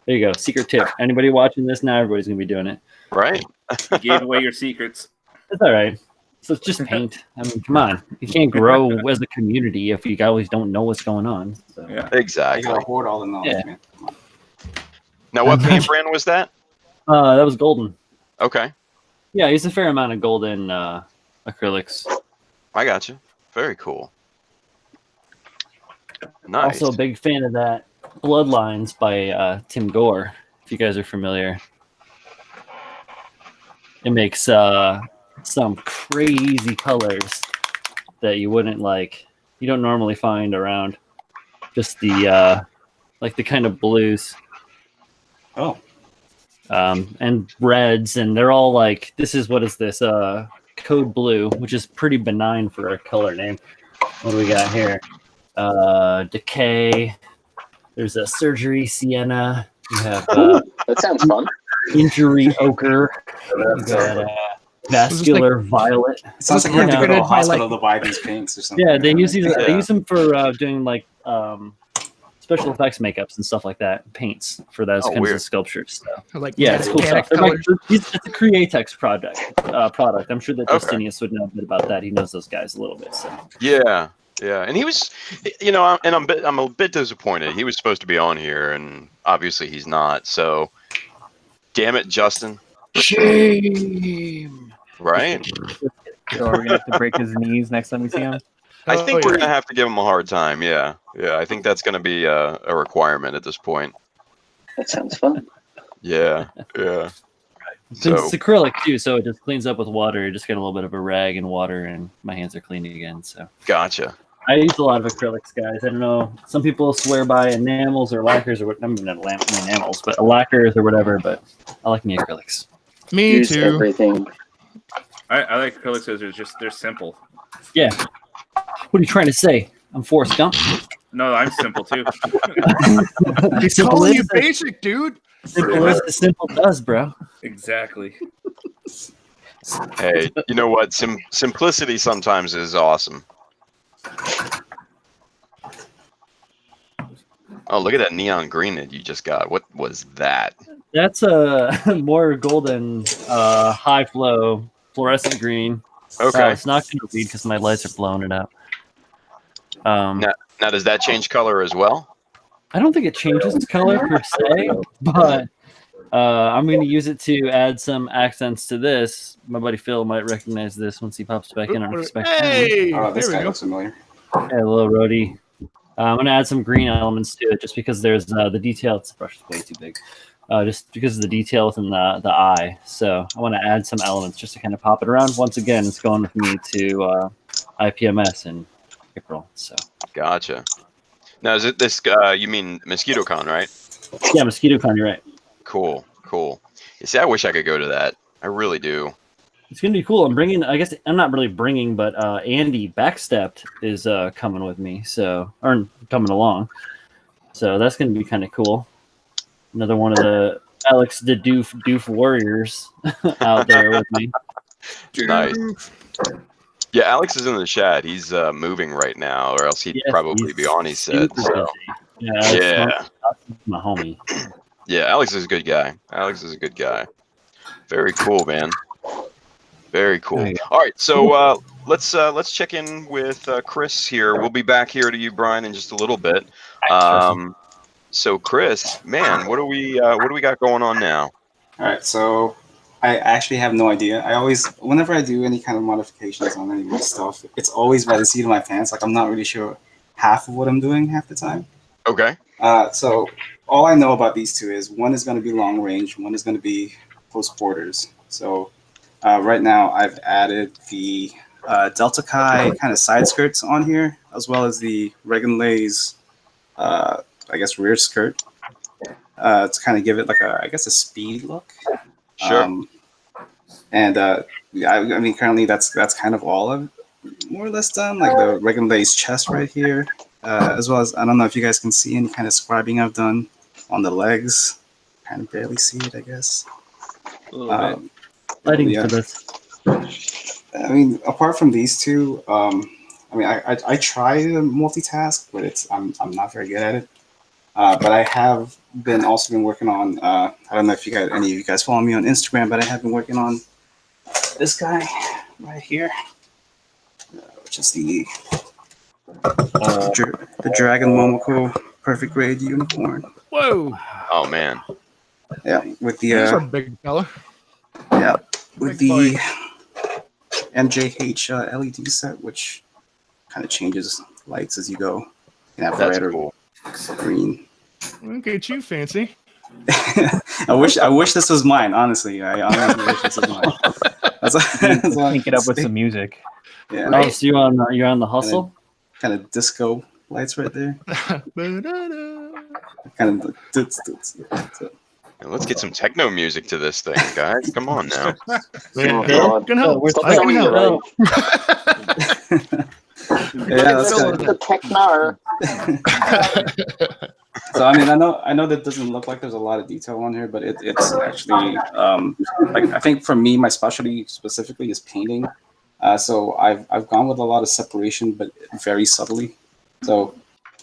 there you go. Secret tip. Anybody watching this now, everybody's going to be doing it. Right. You gave away your secrets. It's all right. So it's just paint. I mean, come on. You can't grow as a community if you always don't know what's going on. So. Yeah. Exactly. You gotta hoard all the knowledge, man. Now, what paint brand was that? That was golden. Okay. Yeah, I used a fair amount of golden acrylics. I got you. Very cool. Nice. Also a big fan of that Bloodlines by Tim Gore, if you guys are familiar. It makes some crazy colors that you wouldn't you don't normally find around. Just the the kind of blues. Oh. And reds, and they're all this is code blue, which is pretty benign for a color name. What do we got here? Decay. There's a surgery sienna. You have That sounds fun. injury ochre. You got vascular violet. It sounds like we're going to go to a hospital to buy these paints or something. Yeah, they use these. They use them for doing special effects makeups and stuff like that. Paints for those kinds of sculptures. So. It's cool stuff. It's a Createx product. I'm sure that Justinius would know a bit about that. He knows those guys a little bit. So. Yeah, and he was, I'm a bit disappointed. He was supposed to be on here, and obviously he's not. So, damn it, Justin. Shame. Right. So are we gonna have to break his knees next time we see him? I think we're gonna have to give him a hard time. Yeah. I think that's gonna be a requirement at this point. That sounds fun. Yeah. It's acrylic too, so it just cleans up with water. You just get a little bit of a rag and water, and my hands are clean again. So gotcha. I use a lot of acrylics, guys. I don't know. Some people swear by enamels or lacquers or what. I'm not enamels, but lacquers or whatever. But I like me acrylics. Me Use too. Everything. I like acrylics because they're simple. Yeah. What are you trying to say? I'm Forrest Gump. No, I'm simple too. He's calling you basic, dude. Simple is as simple does, bro. Exactly. Hey, you know what? Simplicity sometimes is awesome. Oh, look at that neon green that you just got. What was that? That's a more golden, high flow fluorescent green. Okay. It's not going to read because my lights are blowing it out. Now, does that change color as well? I don't think it changes its color per se, but I'm going to use it to add some accents to this. My buddy Phil might recognize this once he pops back in. Hey, Oh, this there guy we go. looks familiar. Hey, little roadie. I'm going to add some green elements to it just because there's the detail. This brush is way too big. Just because of the detail within the eye. So I want to add some elements just to kind of pop it around. Once again, it's going with me to IPMS in April. So Gotcha. Now, is it this? You mean MosquitoCon, right? yeah, MosquitoCon. You're right. Cool. You see, I wish I could go to that. I really do. It's gonna be cool. I'm bringing. I guess I'm not really bringing, but Andy Backstepped is coming with me. So or coming along. So that's gonna be kind of cool. Another one of the Alex the Doof Warriors out there with me. Nice. Yeah, Alex is in the chat. He's moving right now, or else he'd probably be on. He said. So. Yeah. My homie. Yeah, Alex is a good guy. Very cool, man. Very cool. All right, so let's check in with Chris here. We'll be back here to you, Brian, in just a little bit. So Chris, man, what do we got going on now? All right, so I actually have no idea. Whenever I do any kind of modifications on any of my stuff, it's always by the seat of my pants. Like I'm not really sure half of what I'm doing half the time. Okay. So all I know about these two is one is going to be long range, one is going to be close quarters. So right now I've added the Delta Chi kind of side skirts on here, as well as the Regan Lay's, I guess, rear skirt to kind of give it like a speed look. Sure. I mean, currently that's kind of all of more or less done. Like the Regan Lay's chest right here. As well as, I don't know if you guys can see any kind of scribing I've done on the legs. Kind of barely see it, I guess. A little bit. Lighting for this. I mean, apart from these two, I mean, I try to multitask, but I'm not very good at it. But I have also been working on, I don't know if any of you guys follow me on Instagram, but I have been working on this guy right here, which is the Dragon Momoko Perfect Grade Unicorn. Whoa! Oh man. Yeah, with the He's a big fella. Yeah, with Big the boy. MJH LED set, which kind of changes lights as you go. You can have That's red cool. or green. Look at you, fancy. I wish this was mine. Honestly, I honestly wish this was mine. That's why Link it up with some music. Yeah, Oh, so you're on the hustle? kind of disco lights right there. Ba-da-da. Kind of. And let's get some techno music to this thing, guys. Come on now. Oh, God. Can help. Stop I can doing it, help. Yeah, that's It's the techno. So I mean, I know that doesn't look like there's a lot of detail on here, but it's actually like I think for me, my specialty specifically is painting. So I've gone with a lot of separation, but very subtly. So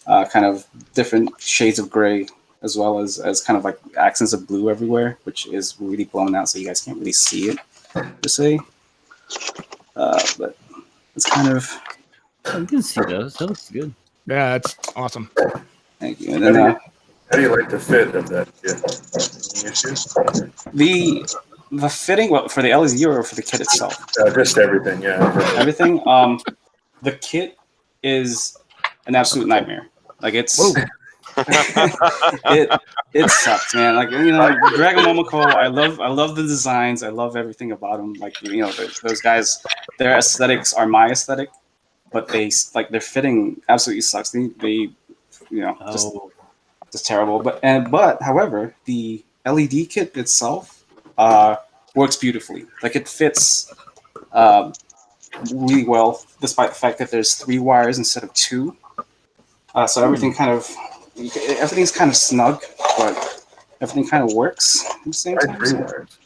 kind of different shades of gray, as well as kind of like accents of blue everywhere, which is really blown out, so you guys can't really see it per se. But it's kind of. Oh, you can see those. That looks good. Yeah, it's awesome. Thank you. And then How do you like the fit of that kit? Any issues? the fitting, well, for the LSD or for the kit itself? Just everything, yeah. Everything. The kit is an absolute nightmare. Like it's it sucks, man. Like Dragon Momoko, I love the designs. I love everything about them. Like those guys, their aesthetics are my aesthetic, but their fitting absolutely sucks. They just terrible. But however, the LED kit itself works beautifully. Like it fits really well, despite the fact that there's 3 wires instead of 2. So everything's kind of snug, but everything kind of works at the same time. 3 wires.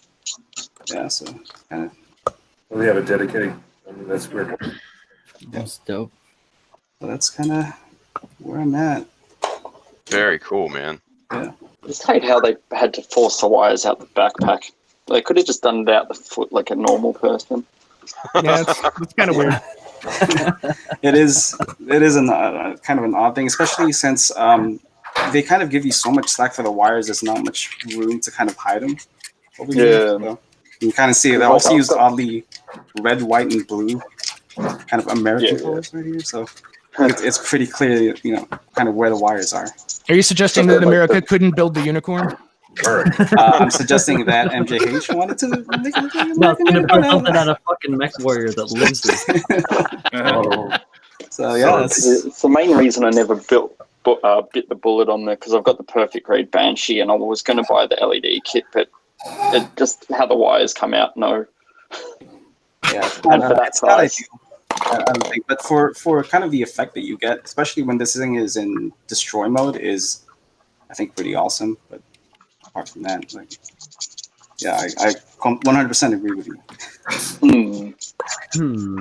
Yeah, so kind of. We have a dedicated. I mean, that's weird. That's dope. So that's kind of where I'm at. Very cool, man. Yeah. I just hate how they had to force the wires out the backpack. They could have just done it out the foot like a normal person. Yeah, it's kind of weird. It is kind of an odd thing, especially since they kind of give you so much slack for the wires. There's not much room to kind of hide them over Yeah. here. So you can kind of see they also use oddly red, white, and blue kind of American colors right here. So it's pretty clear, kind of where the wires are. Are you suggesting that America couldn't build the unicorn? I'm suggesting that MJH wanted to make it look like No, it's American gonna unicorn. put something on a fucking mech warrior that lives this. So yeah, it's the main reason I never bit the bullet on there, because I've got the perfect grade Banshee and I was going to buy the LED kit, but it just how the wires come out, no. Yeah, and for that it's not size. ideal. I don't think, but for kind of the effect that you get, especially when this thing is in destroy mode, is I think pretty awesome. But apart from that, like, yeah, I 100% agree with you.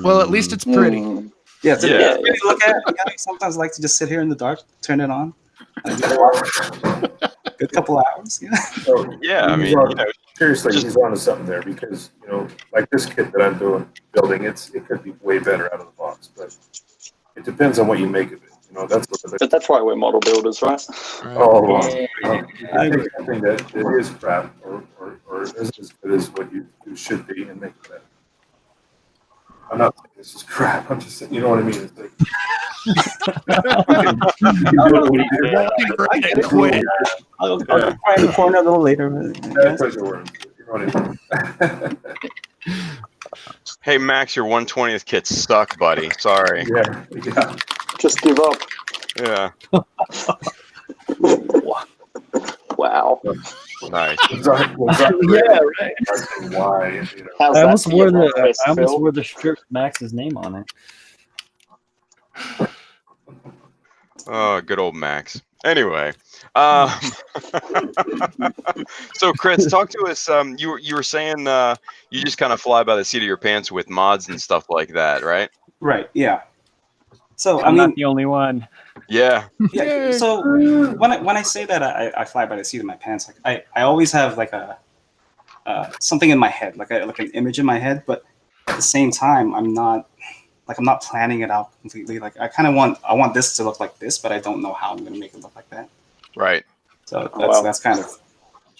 Well, at least it's pretty. Yeah, it's Yeah. pretty to look at. I sometimes like to just sit here in the dark, turn it on, and good couple hours. Yeah. Yeah, I mean, Seriously, he's onto something there, because like this kit that I'm building, it could be way better out of the box, but it depends on what you make of it. But that's why we're model builders, right? Oh, well, I think something that it is crap or isn't as good as what you should be, and make it better. I'm not saying this is crap. I'm just saying, you know what I mean? It's like, I'll try in the corner a little later. That's what you're wearing. You know what I mean? Hey Max, your 120th kits suck, buddy. Sorry. Yeah. Just give up. Yeah. Wow. Nice. Yeah, right. Why? How's I that almost for wore your the breakfast, I almost Phil? wore the shirt with Max's name on it. Oh, good old Max. Anyway, so Chris, talk to us. You were saying you just kind of fly by the seat of your pants with mods and stuff like that, right? Right. Yeah. So I'm not the only one. Yeah. Yeah. So when I say that I fly by the seat of my pants, like I always have like a something in my head, like an image in my head, but at the same time I'm not planning it out completely. Like I want this to look like this, but I don't know how I'm gonna make it look like that. Right. So that's kind of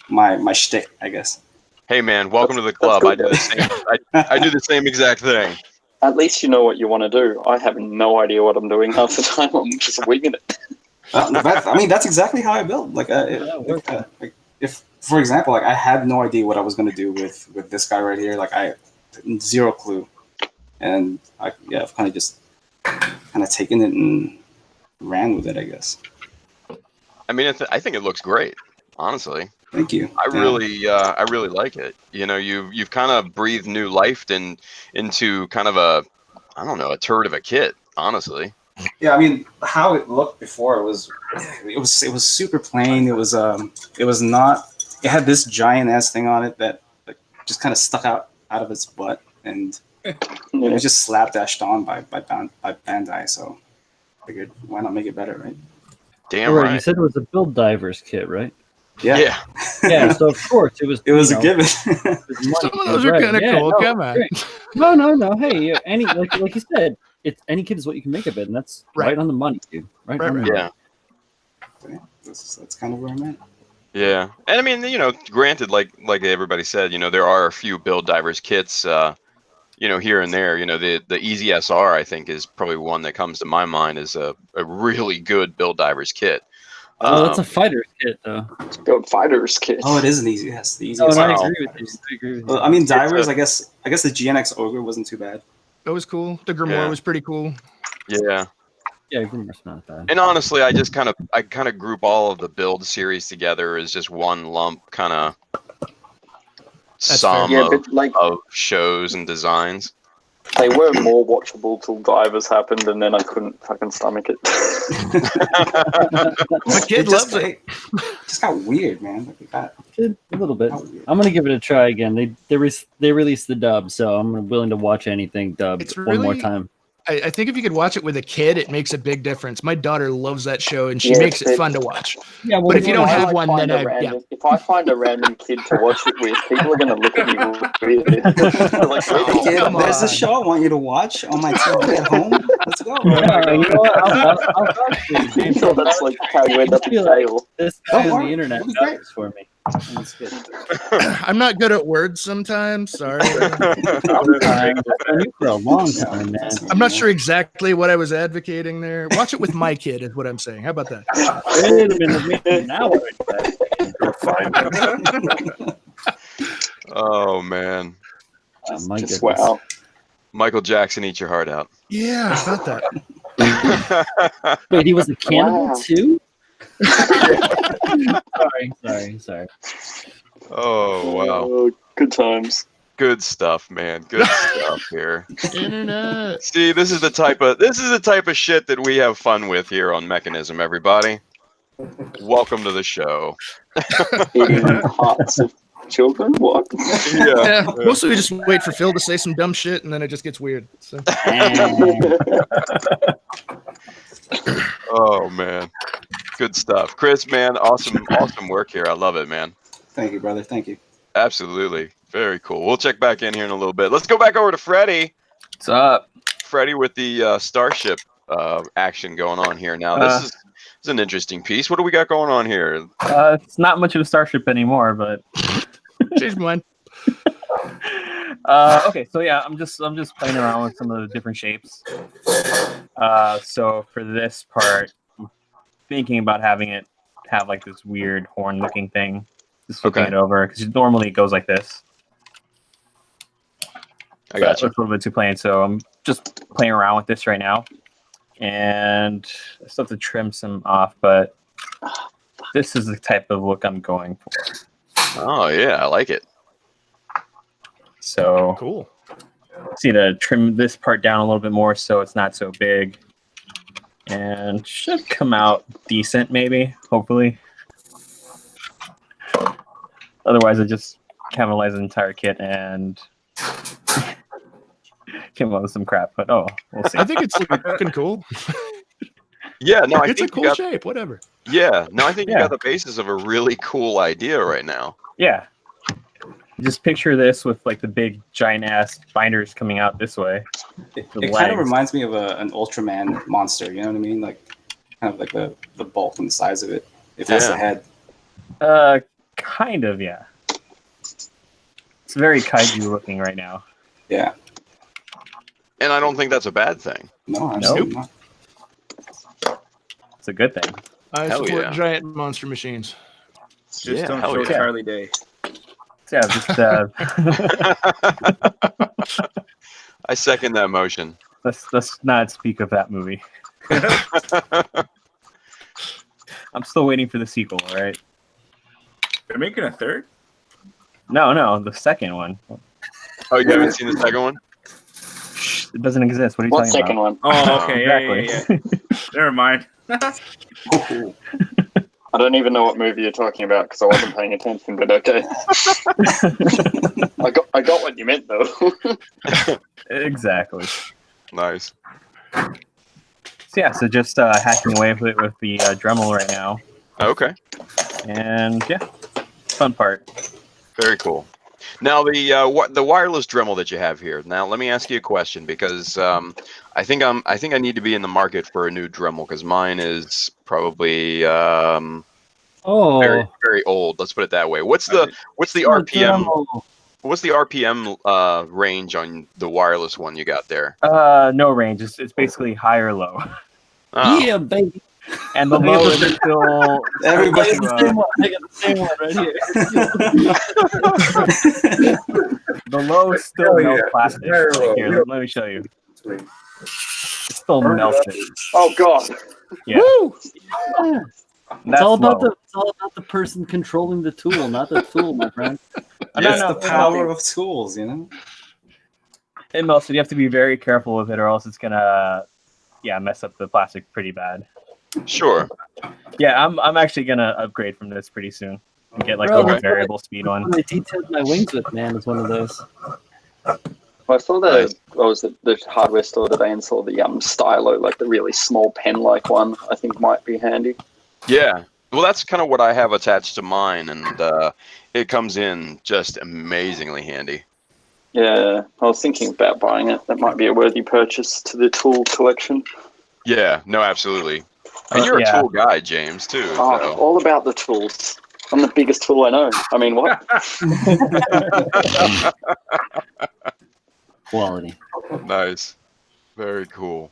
my shtick, I guess. Hey man, welcome to the club. I do the same. I do the same exact thing. At least you know what you want to do. I have no idea what I'm doing half the time. I'm just winging it. That's exactly how I build. Like if, for example, like I had no idea what I was going to do with this guy right here. Like I zero clue, and I've kind of taken it and ran with it, I guess. I mean, I think it looks great, honestly. Thank you. I really like it. You've kind of breathed new life into kind of a turd of a kit, honestly. Yeah, I mean, how it looked before was super plain. It was not. It had this giant ass thing on it that just kind of stuck out of its butt, and it was just slapdashed on by Bandai. So I figured, why not make it better, right? Damn right. right. You said it was a build divers kit, right? Yeah. Yeah. So of course it was. It was a given. Some of those are kind of cool. No, Come on. great. No. Hey, any like you said, any kid is what you can make of it, and that's right on the money, dude. Right. Yeah. That's kind of where I'm at. Yeah, and I mean, granted, like everybody said, there are a few build divers kits, here and there. The Easy SR, I think, is probably one that comes to my mind as a really good build divers kit. Oh, that's a fighter's kit, though. It's a build fighter's kit. Oh, it is an easy. Yes, the easy. Oh, SR. I agree with you. Well, I mean, divers. I guess the GNX Ogre wasn't too bad. That was cool. The Grimoire was pretty cool. Yeah. Yeah, Grimoire's not bad. And honestly, I kind of group all of the build series together as just one lump, kind of sum of shows and designs. They were more watchable till divers happened, and then I couldn't fucking stomach it. My kid loves it. Just got weird, man. A little bit. I'm gonna give it a try again. They released the dub, so I'm willing to watch anything dubbed one more time. I think if you could watch it with a kid, it makes a big difference. My daughter loves that show, and she makes it fun to watch. Yeah, well, But if you don't have I one, find then a yeah. random, if I find a random kid to watch it with, people are going to look at me weird. They're like, Hey, oh, kid, come there's a on. show I want you to watch on my TV at home. Let's go. Yeah, you know what? I'll vouch for you, James. so that's like how you end up in feel like jail. this Don't guy on worry, the internet it'll be great. vouches for me. That's good. I'm not good at words sometimes. Sorry. That's been you for a long time, man. I'm not sure exactly what I was advocating there. Watch it with my kid is what I'm saying. How about that? Wait a minute. Now what Oh man, my Just goodness. wow. Michael Jackson, eat your heart out. Yeah, how about that? Wait, he was a cannibal Wow. too? Sorry. Oh wow, Oh, good times. good stuff, man. Good stuff here. Internet. See, this is the type of shit that we have fun with here on Mechanism. Everybody, welcome to the show. Eating hearts of children? What? Yeah, mostly we just wait for Phil to say some dumb shit, and then it just gets weird. So. Oh man, good stuff, Chris. Man, awesome work here. I love it, man. Thank you, brother. Thank you. Absolutely, very cool. We'll check back in here in a little bit. Let's go back over to Freddy. What's up? Freddy with the Starship action going on here. Now this is an interesting piece. What do we got going on here? It's not much of a starship anymore, but Changed my mind. okay. So yeah, I'm just playing around with some of the different shapes. So for this part, I'm thinking about having it have like this weird horn-looking thing. Just flipping it over because normally it goes like this. I got you. It's a little bit too plain, so I'm just playing around with this right now, and I still have to trim some off, but this is the type of look I'm going for. Oh yeah, I like it. So Cool. see to trim this part down a little bit more so it's not so big, and should come out decent, maybe, hopefully. Otherwise, I just cannibalize the entire kit and came up with some crap. But we'll see. I think it's looking cool. Yeah, no, I It's a think you cool got, shape. Whatever. yeah, no, I think you Yeah. got the basis of a really cool idea right now. Yeah. Just picture this with like the big giant ass binders coming out this way. It The kind of legs. reminds me of an Ultraman monster. You know what I mean? Like kind of like the bulk and the size of it. If that's Yeah. the head. Kind of, yeah. It's very kaiju looking right now. Yeah. And I don't think that's a bad thing. No, absolutely not. It's a good thing. I Hell support yeah. giant monster machines. Just Yeah, don't hell show yeah. Charlie Day. So, yeah, just I second that motion. let's not speak of that movie. I'm still waiting for the sequel, all right? They're making a third? No, the second one. Oh, you haven't seen the second one? It doesn't exist. What are you What talking second about? one? Oh, okay. Exactly. Yeah. Never mind. I don't even know what movie you're talking about because I wasn't paying attention, but okay. I got what you meant though. Exactly. Nice. So yeah, so just hacking away with it with the Dremel right now, Okay. and yeah, fun part. Very cool. Now the wireless Dremel that you have here. Now let me ask you a question because I think I need to be in the market for a new Dremel because mine is probably very very old. Let's put it that way. What's the RPM? What's the RPM range on the wireless one you got there? No range. It's basically high or low, Oh. Yeah, baby. and the low is still Everybody- I got the same one right here. the low is still Oh, no yeah. plastic. Very low. Here, let me show you. Sweet. It's still melted. Oh god. Yeah, Yeah. It's that's all about low. the person controlling the tool, not the tool, my friend. It's No, the power of tools, you know? It melted. You have to be very careful with it, or else it's gonna mess up the plastic pretty bad. Sure. Yeah, I'm actually gonna upgrade from this pretty soon and get like Bro, a more that's variable speed one. I detailed my wings with, man, is one of those. Well, I saw the hardware store today and saw the stylo, like the really small pen-like one. I think might be handy. Yeah. Well, that's kind of what I have attached to mine, and it comes in just amazingly handy. Yeah, I was thinking about buying it. That might be a worthy purchase to the tool collection. Yeah, no, absolutely. And you're a tool guy, James, too. Oh, So. all about the tools. I'm the biggest tool I know. I mean, what? Quality. Nice. Very cool.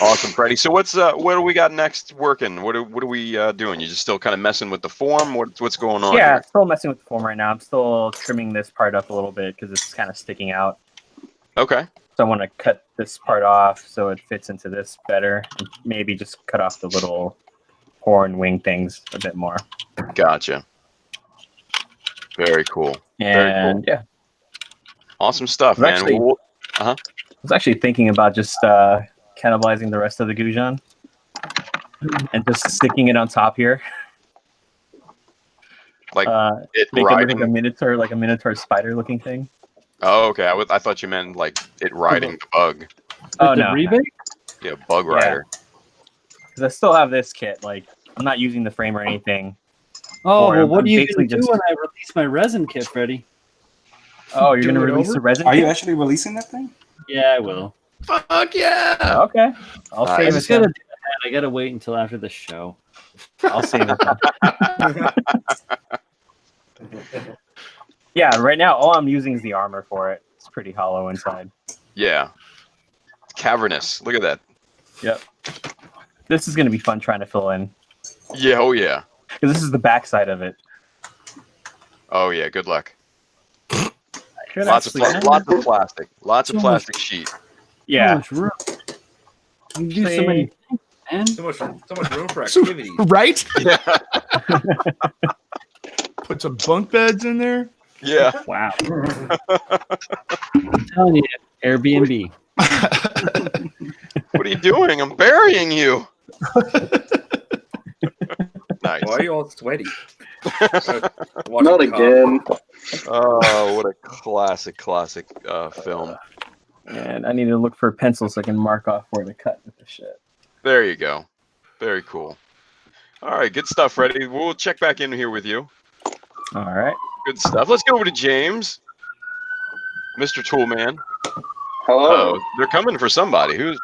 Awesome, Freddy. So what do we got next working? What are we doing? You just still kind of messing with the form? What's going on? Yeah, here? still messing with the form right now. I'm still trimming this part up a little bit because it's kind of sticking out. Okay. So I want to cut this part off so it fits into this better. And maybe just cut off the little horn wing things a bit more. Gotcha. Very cool. And yeah. Awesome stuff, man. I was actually thinking about just cannibalizing the rest of the Gujan and just sticking it on top here. Like it make riding? it like a minotaur spider looking thing. Oh, okay. I thought you meant like it riding the bug. Oh no. Yeah, bug rider. Because I still have this kit. Like I'm not using the frame or anything. Oh, well, what are you basically going to do when I release my resin kit, Freddy? Oh, you're going to release the resin Are kit? you actually releasing that thing? Yeah, I will. Fuck yeah! Okay. I'll save I it. just gotta do that. I gotta wait until after the show. I'll save it. Yeah, right now all I'm using is the armor for it. It's pretty hollow inside. Yeah. Cavernous. Look at that. Yep. This is going to be fun trying to fill in. Yeah, oh yeah. Because this is the backside of it. Oh yeah, good luck. Lots of plastic. Lots of plastic sheet. Yeah. So much room. You do so many things, man. So much room for activities. Right? Yeah. Put some bunk beds in there. Yeah. Wow. I'm telling you, Airbnb. What are you doing? I'm burying you. Nice. Why are you all sweaty? Not again. Oh, what a classic film. And I need to look for a pencil so I can mark off where to cut with the shit. There you go. Very cool. All right, good stuff, Freddy. We'll check back in here with you. All right. Good stuff. Let's go over to James, Mr. Toolman. Hello. Oh, they're coming for somebody. Who's?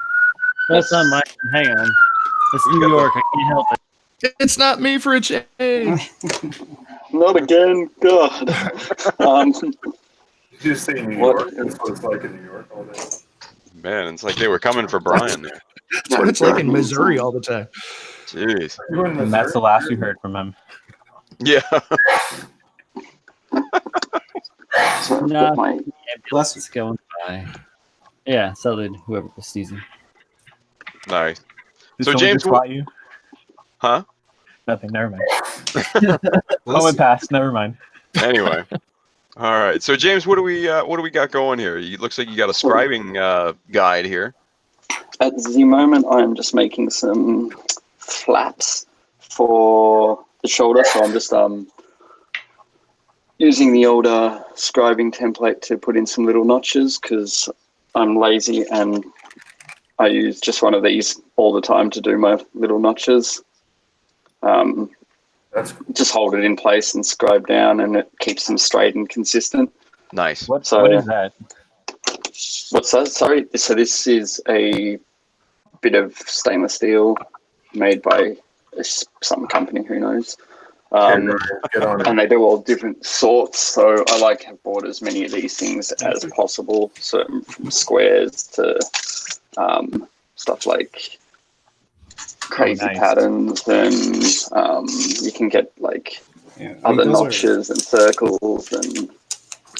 That's not mine. Hang on. It's New York. I can't help it. It's not me for a change. Not again. God. You just say New York. That's what it's like in New York all day. Man, it's like they were coming for Brian there. That's what it's like in Missouri all the time. Jeez. And that's the last we heard from him. Yeah. No, My- it's going by. Yeah, so did whoever was season. Nice. Did So someone James, just swat you? Huh? Nothing. Never mind. Moment passed. Never mind. Anyway. All right. So James, what do we got going here? It looks like you got a scribing guide here. At the moment, I'm just making some flaps for the shoulder. So I'm just using the older scribing template to put in some little notches because I'm lazy and I use just one of these all the time to do my little notches. Just hold it in place and scribe down, and it keeps them straight and consistent. Nice. What is that? What's that? Sorry. So this is a bit of stainless steel made by some company, who knows. And they do all different sorts. So I like to have bought as many of these things as possible. So from squares to stuff like crazy patterns, and you can get like other notches and circles. And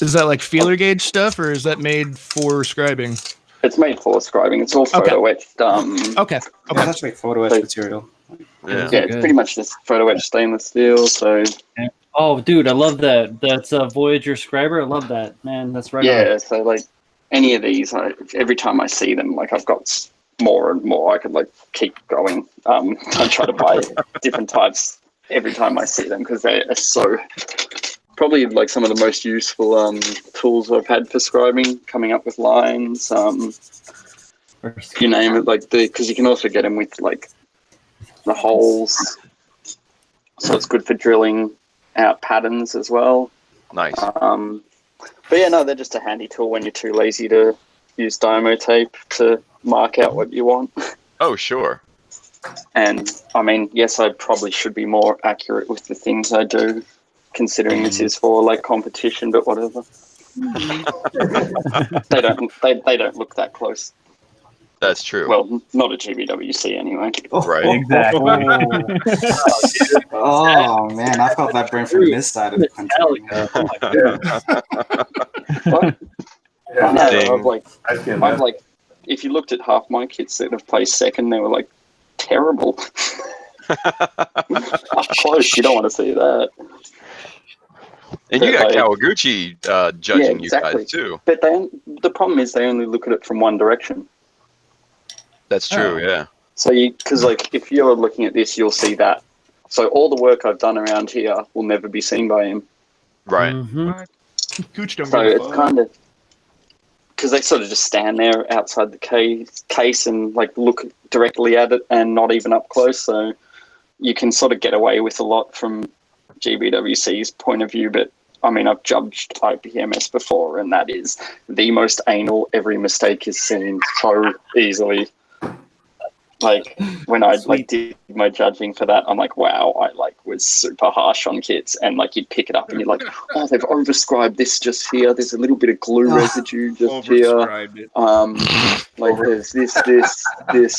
is that like feeler gauge stuff, or is that made for scribing? It's made for scribing. It's all photo etched. Okay. It's actually photo etched material. Yeah. It's pretty much just photo etched stainless steel. So. Oh, dude, I love that. That's a Voyager scriber. I love that, man. That's right. Yeah. So like any of these, every time I see them, like I've got more and more. I could like keep going. I try to buy different types every time I see them because they are so probably like some of the most useful tools I've had for scribing, coming up with lines, you name it, like because you can also get them with like the holes, so it's good for drilling out patterns as well. Nice. But yeah, no, they're just a handy tool when you're too lazy to use Dymo tape to mark out what you want. Oh, sure. And I mean, yes, I probably should be more accurate with the things I do, considering this is for like competition, but whatever. They don't look that close. That's true. Well, not a GBWC anyway. Right. Exactly. Oh man, I felt that brain from this side of the country. What? Yeah, No, I can I've like, if you looked at half my kits that have placed second, they were like terrible. Up close, you don't want to see that. And you got Like, Kawaguchi judging exactly. you guys too. But the problem is they only look at it from one direction. That's true. Yeah. So because like if you're looking at this, you'll see that. So all the work I've done around here will never be seen by him. Right. Gooch don't So give a it's fuck. kind of because they sort of just stand there outside the case and like look directly at it and not even up close. So you can sort of get away with a lot from GBWC's point of view. But I mean, I've judged IPMS before, and that is the most anal. Every mistake is seen so easily. Like when I like did my judging for that, I'm like, wow, I like was super harsh on kits, and like you'd pick it up and you're like, oh, they've overscribed this just here. There's a little bit of glue residue just here. Like there's this,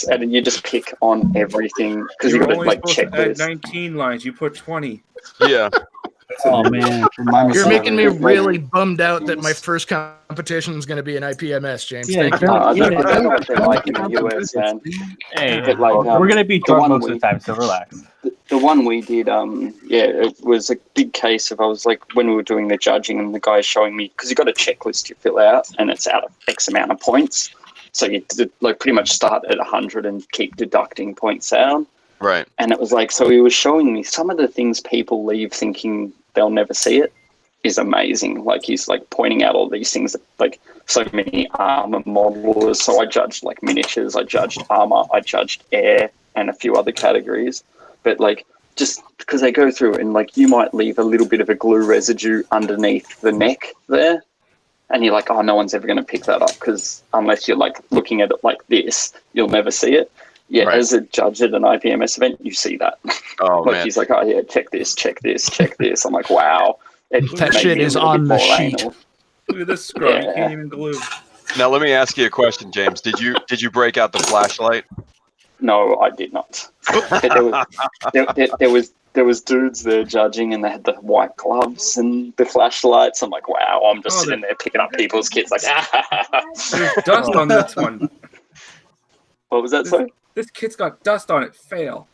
and then you just pick on everything because you got to like check this. 19 lines. You put 20. Yeah. Oh man, You're making me really bummed out that my first competition is going to be an IPMS, James. Yeah, Thank you. I don't know what they're like in the US, man. Hey, But, like, we're gonna be the drunk one most of we- the time, so relax. The one we did, it was a big case of, I was like, when we were doing the judging and the guy showing me, because you got a checklist you fill out and it's out of X amount of points. So you like pretty much start at 100 and keep deducting points down. Right. And it was like, so he was showing me some of the things people leave thinking they'll never see it is amazing. Like he's like pointing out all these things, like so many armor modelers. So I judged like miniatures, I judged armor, I judged air and a few other categories. But like just because they go through and like you might leave a little bit of a glue residue underneath the neck there. And you're like, oh, no one's ever going to pick that up because unless you're like looking at it like this, you'll never see it. Yeah, Right. as a judge at an IPMS event, you see that. Oh Like man. he's like, oh yeah, check this, check this, check this. I'm like, wow. It That made shit me a is little on bit the more sheet. anal. Look at this scrub. You Yeah. can't even glue. Now let me ask you a question, James. Did you break out the flashlight? No, I did not. But there was dudes there judging, and they had the white gloves and the flashlights. I'm like, wow. I'm just Oh, sitting there picking up people's kits, like, There's dust on this one. What was that? Sorry. This kit's got dust on it. Fail.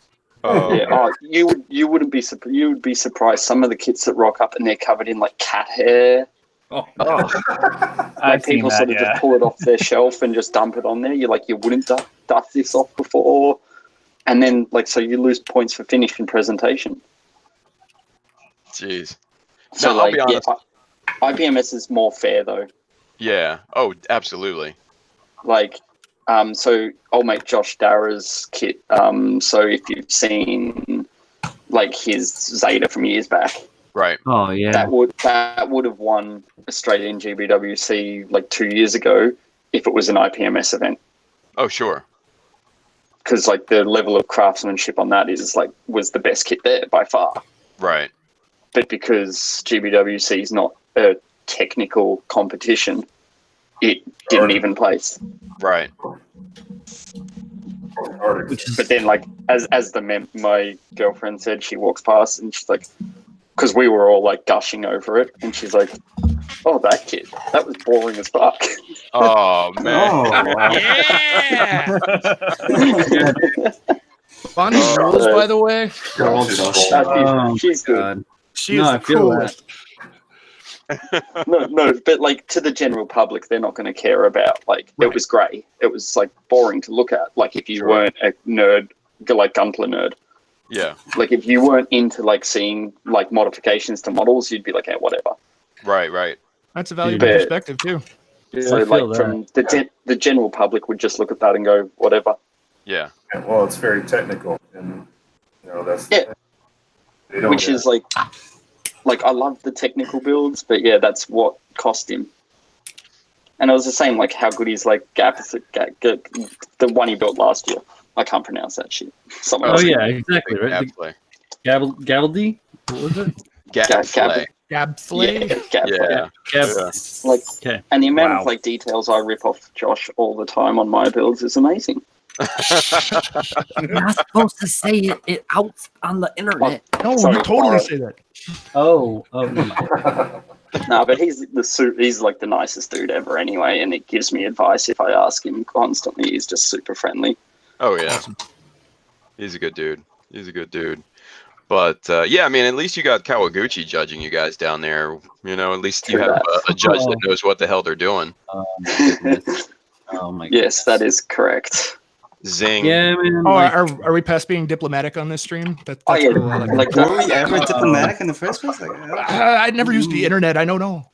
Oh, Yeah, you wouldn't be you would be surprised. Some of the kits that rock up and they're covered in like cat hair. Oh, Like I've seen people that, sort of yeah. just pull it off their shelf and just dump it on there. You're like, you wouldn't dust this off before, and then like so you lose points for finish and presentation. jeez. So No, I'll like, be honest. yeah, IPMS is more fair though. Yeah. Oh, absolutely. Like, so old mate Josh Darrah's kit. So if you've seen like his Zeta from years back, Right. Oh yeah. that would have won Australian GBWC like 2 years ago if it was an IPMS event. Oh, sure. Because like the level of craftsmanship on that is like was the best kit there by far. Right. But because GBWC is not a technical competition, it didn't even place. Right. But then, like, as my girlfriend said, she walks past and she's like, because we were all like gushing over it, and she's like, "Oh, that kid, that was boring as fuck." Oh man. Oh, wow. Bonnie rules, by the way. She's good. She No, is I the feel coolest. No, but like to the general public, they're not going to care about like it was grey. It was like boring to look at. Like if you Sure. weren't a nerd, like Gunpla nerd. Yeah. Like if you weren't into like seeing like modifications to models, you'd be like, yeah, whatever. Right. That's a valuable But- perspective too. Dude, So I feel like that. from the general public would just look at that and go, whatever. Yeah. Yeah, well, it's very technical, and that's Yeah. they don't Which get is like I love the technical builds, but yeah, that's what cost him. And it was the same, like how good he's like the one he built last year. I can't pronounce that shit. Someone Oh else yeah, can. exactly. Right. Gabflay. Gabbledy. What was it? Gabflay. Gabflay. Yeah, Gabflay. Yeah. Gab. Like, Okay. and the amount Wow. of like details I rip off Josh all the time on my builds is amazing. You're not supposed to say it out on the internet. No, Sorry, you totally borrow. say that. Oh, never mind. No, but he's like the nicest dude ever anyway, and it gives me advice if I ask him constantly. He's just super friendly. Oh yeah. He's a good dude. But yeah, I mean, at least you got Kawaguchi judging you guys down there. At least you True have that. a judge that knows what the hell they're doing. Oh my goodness. Oh my goodness. Yes, that is correct. Zing. Yeah, man. Oh, like- are we past being diplomatic on this stream? That's Oh yeah, cool. I like like that. Were we ever diplomatic in the first place? Like, I never used the internet. I don't know.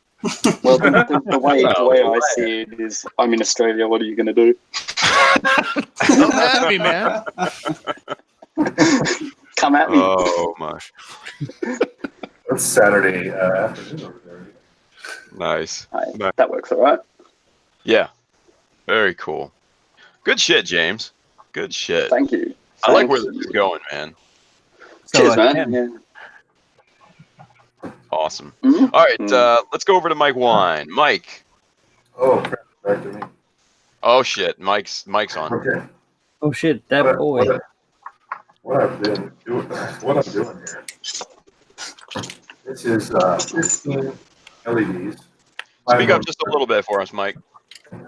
well, the way I see it is, I'm in Australia. What are you going to do? Come at me, man. Come at me. Oh my. That's Saturday afternoon over there. Nice. Right, that works all right. Yeah. Very cool. Good shit, James. Good shit. Thank you. I like where Thanks. this is going, man. Cheers, So, man. Yeah. Awesome. Mhm. All right, let's go over to Mike Wine. Mike. Oh, crap, back to me. Oh shit, Mike's on. Okay. Oh shit, that boy. What I'm doing here. This is 15 LEDs. Speak up just a little bit for us, Mike.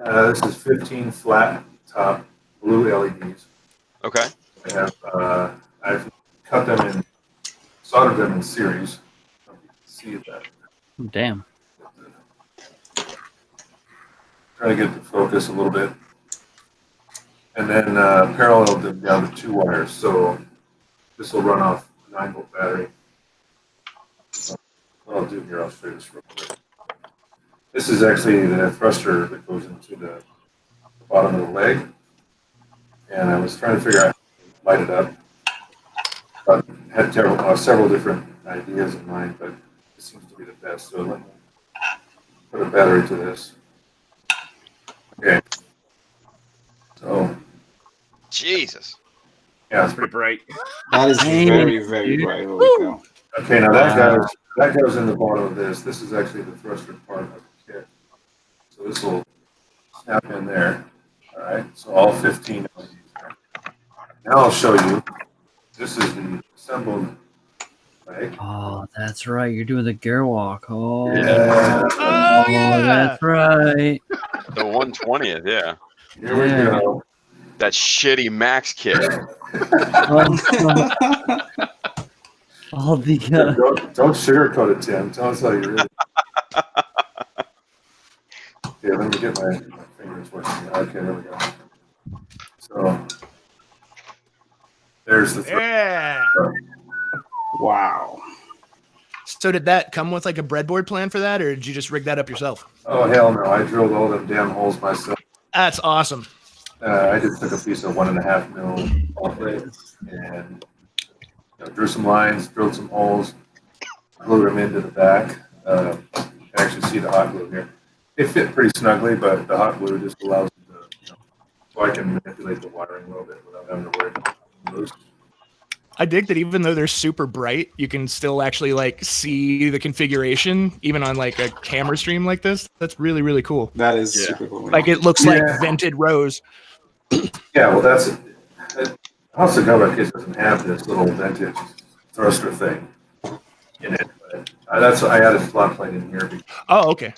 This is 15 flat top blue LEDs. Okay. I've cut them in, soldered them in series. You can see that. Damn. Try to get the focus a little bit. And then paralleled them down to 2 wires. So this will run off a 9-volt battery. What I'll do here, I'll show you this real quick. This is actually the thruster that goes into the bottom of the leg. And I was trying to figure out how to light it up. But had several different ideas in mind, but this seems to be the best. So let me put a battery to this. Okay. So, Jesus. yeah, it's Pretty bright. that is Dang, very, very dude. bright. Holy cow. okay. Now that goes in the bottom of this. This is actually the thruster part of the kit. So this will snap in there. All right. So all 15 of these. Now I'll show you. This is the assembled leg. Oh, that's right. You're doing the gear walk. Oh, Yeah. Oh, yeah. that's right. The 120th, yeah. Here we go. That shitty Max kit. All the Don't sugarcoat it, Tim. Tell us how you really. Yeah, let me get my fingers working. Okay, there we go. So there's the Yeah. Wow. So did that come with like a breadboard plan for that, or did you just rig that up yourself? Oh hell no! I drilled all them damn holes myself. That's awesome. I just took a piece of 1.5 mil ball plate and drew some lines, drilled some holes, glued them into the back. You can actually see the hot glue here. It fit pretty snugly, but the hot glue just allows it to, so I can manipulate the wiring a little bit without having to worry about it loose. I dig that even though they're super bright, you can still actually like see the configuration, even on like a camera stream like this. That's really, really cool. That is Yeah. super cool. Like it looks like vented rows. Yeah, well, that's it. House of Government case doesn't have this little vintage thruster thing in it. But I added flat plate in here because Oh, okay.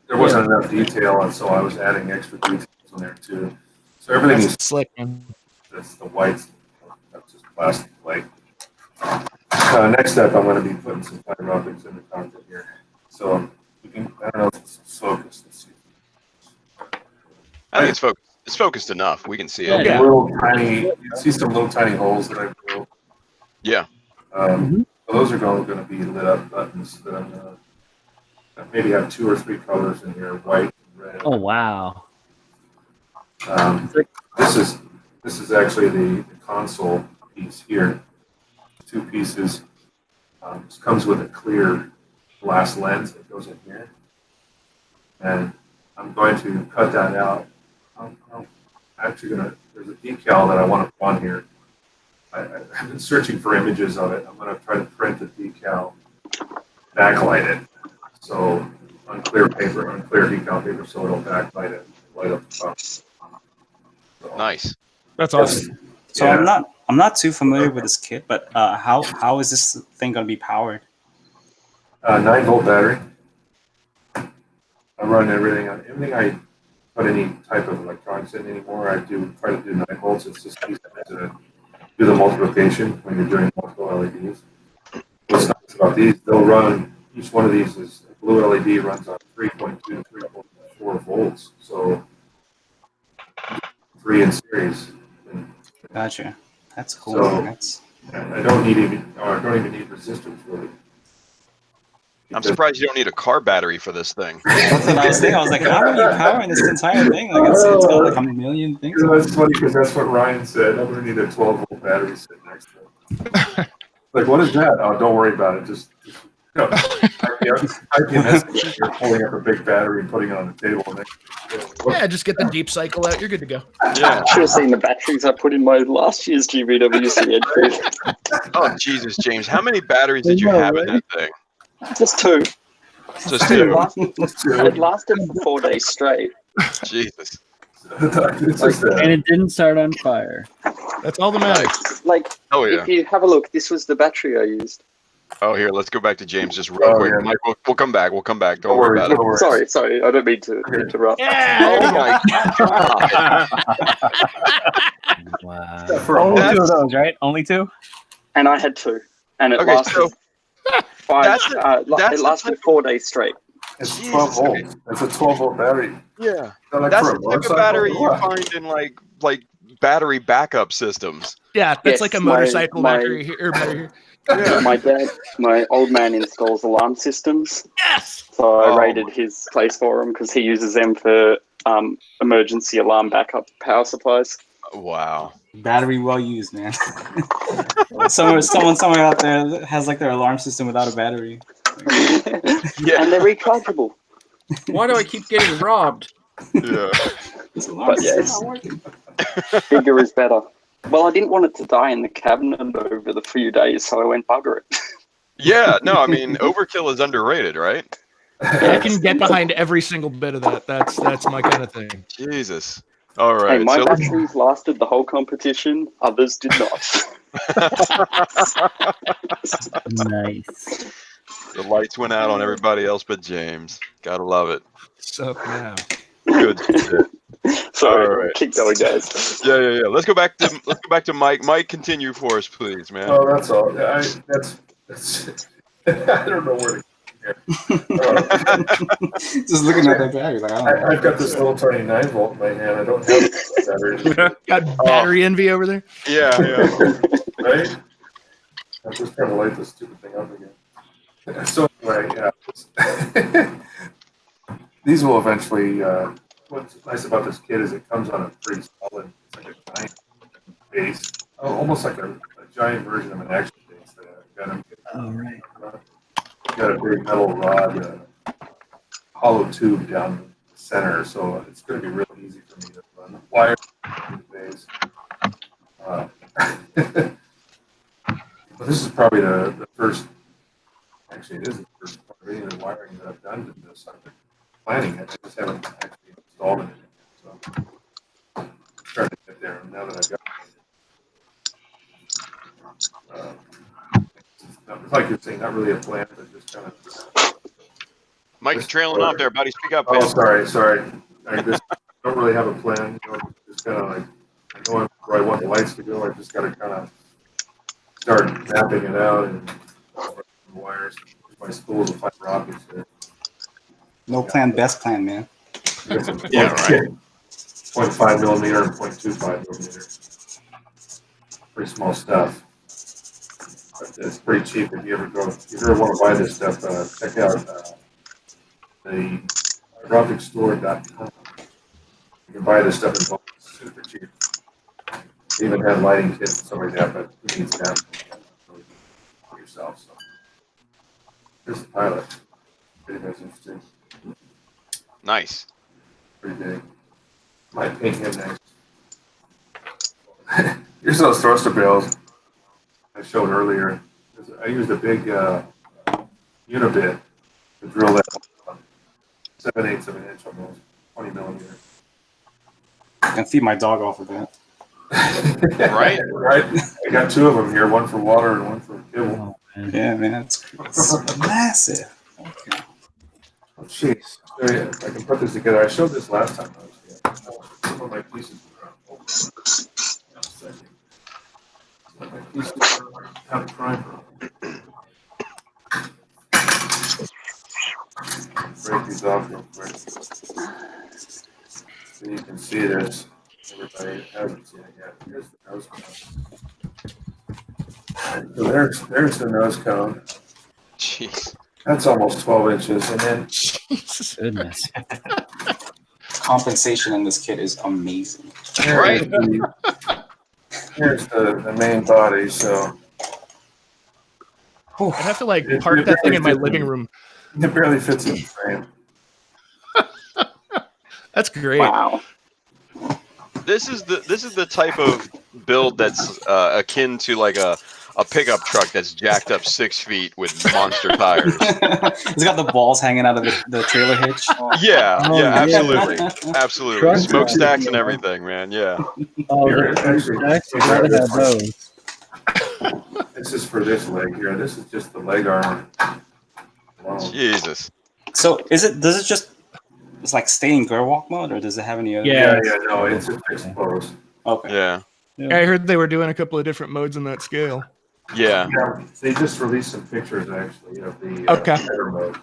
there wasn't enough detail, and so I was adding extra details in there too. So everything is Slick. Man. that's the white. That's just plastic plate. Next up, I'm going to be putting some fiber optics in the cockpit here. So you can, I don't know if it's focused. Let's see. I think it's focused. It's focused enough. We can see it. Yeah. Little tiny, you can see some little tiny holes that I drilled. Yeah. So those are all going to be lit up buttons that I'm going to maybe have 2 or 3 colors in here, white and red. Oh wow. This is actually the console piece here. 2 pieces. This comes with a clear glass lens that goes in here, and I'm going to cut that out. I'm actually there's a decal that I want to put on here. I've been searching for images of it. I'm going to try to print the decal, backlight it, so on clear decal paper, so it'll backlight it, light up the top. So, Nice. That's awesome. So yeah. I'm not too familiar with this kit, but how is this thing going to be powered? 9-volt battery. I run everything I put any type of electronics in anymore. I try to do 9 volts. It's just easy to do the multiplication when you're doing multiple LEDs. What's nice about these, they'll run, each one of these is, a blue LED runs on 3.2 to 3.4 volts. So 3 in series. Gotcha. That's cool. So I don't even need resistors really. I'm surprised you don't need a car battery for this thing. That's what I was thinking. I was like, how are you powering this entire thing? Like, it's got like a million things. You know, that's funny because that's what Ryan said. I'm going to need a 12-volt battery sitting next to it. Like, what is that? Oh, don't worry about it. Just IPMS, you're pulling up a big battery and putting it on the table. Yeah, just get the deep cycle out. You're good to go. Yeah. Should have seen the batteries I put in my last year's GBWC entry. Oh Jesus, James, how many batteries did you have in that thing? Just 2. Just 2. It lasted for 4 days straight. Jesus. And it didn't start on fire. That's all that matters. Like, Oh yeah. if you have a look, this was the battery I used. Oh, here, let's go back to James just real quick. Yeah. Mike, we'll come back. We'll come back. Don't worry about it. Sorry, I don't mean to interrupt. Oh my God. Wow. Only 2 of those, right? Only 2? And I had 2, and it Okay, lasted so it lasted 4 days straight. It's 12 volts. It's a 12-volt battery. Yeah. Like That's for a the type of motorcycle battery or you what? find in like battery backup systems. Yeah, that's Yes, like a my- motorcycle my- battery here. Battery. Yeah. My old man installs alarm systems. Yes. So I Oh. raided his place for him because he uses them for emergency alarm backup power supplies. Wow. Battery well used, man. Someone somewhere out there that has like their alarm system without a battery. Yeah. And they're rechargeable. Why do I keep getting robbed? Yeah. This alarm But system's yes. not working. Bigger is better. Well, I didn't want it to die in the cabinet over the few days, so I went bugger it. Yeah. No, I mean, Overkill is underrated, right? I can get behind every single bit of that. That's my kind of thing. Jesus. All right. Hey, my So batteries lasted the whole competition. Others did not. Nice. the lights went out on everybody else but James. Gotta love it. So now, Good shit. Sorry, All right. keep going, guys. Yeah. Let's go back to Mike. Mike, continue for us, please, man. Oh, that's all. That's I don't know where to Just looking at that battery, like, I don't know. I've got this little tiny 9-volt in my hand. I don't have battery. got battery envy over there. Yeah. Right? I'm just trying to light this stupid thing up again. So anyway, yeah. These will eventually. What's nice about this kit is it comes on a pretty solid, it's like a giant base, almost like a giant version of an action base. That I've got. All right. Got a big metal rod, hollow tube down the center, so it's going to be real easy for me to run wire through the base. But this is probably the first. Actually, it is the first part of any of the wiring that I've done to this. I've been planning it. I just haven't actually installed it yet. So I'm starting to get there now that I've got it. Like you're saying, not really a plan, but just kind of. Mike's trailing off there, buddy. Speak up, Oh, man. sorry. I just don't really have a plan. You know, just kind of like I know where I want the lights to go. I just got to kind of start mapping it out and wires. My spool's of fiber optics there. No plan, best plan, man. Yeah, right. 0.5 millimeter and 0.25 millimeter. Pretty small stuff. It's pretty cheap if you ever want to buy this stuff. Check out the roboticstore.com. You can buy this stuff in bulk. It's super cheap. They even have lighting kits and stuff like that, but who needs that for yourself? So here's the pilot. Pretty nice, interesting. Nice. Pretty big. Might paint him next. Here's those thruster barrels I showed earlier. I used a big unibit to drill that 7/8 of an inch almost, 20 millimeter. I can feed my dog off of that. Right? Right. I got two of them here, one for water and one for kibble. Yeah, man, it's massive. Okay. Oh, jeez. I can put this together. I showed this last time I was here. Some of my pieces were out. Some of my pieces were out of crime. Break these off real quick. So you can see this. Everybody hasn't seen it yet. Here's the nose cone. So there's the nose cone. Jeez. That's almost 12 inches. And then Goodness. Compensation in this kit is amazing. Right. Here's the main body. So I'd have to like park that thing in my living room. it barely fits in the frame. That's great. Wow. This is the type of build that's akin to like a pickup truck that's jacked up 6 feet with monster tires. It's got the balls hanging out of the trailer hitch. Yeah, Oh, yeah, yeah. absolutely, absolutely. Truck Smokestacks and everything, man. Yeah. Oh, Here, actually, grab this one. those. This is for this leg here. This is just the leg arm. alone. Jesus. So does it just it's like stay in girl walk mode, or does it have any other? Yeah. No, it's a fixed pose. Okay. Yeah. Yeah, I heard they were doing a couple of different modes on that scale. Yeah. Yeah, they just released some pictures actually of the Okay. better mode.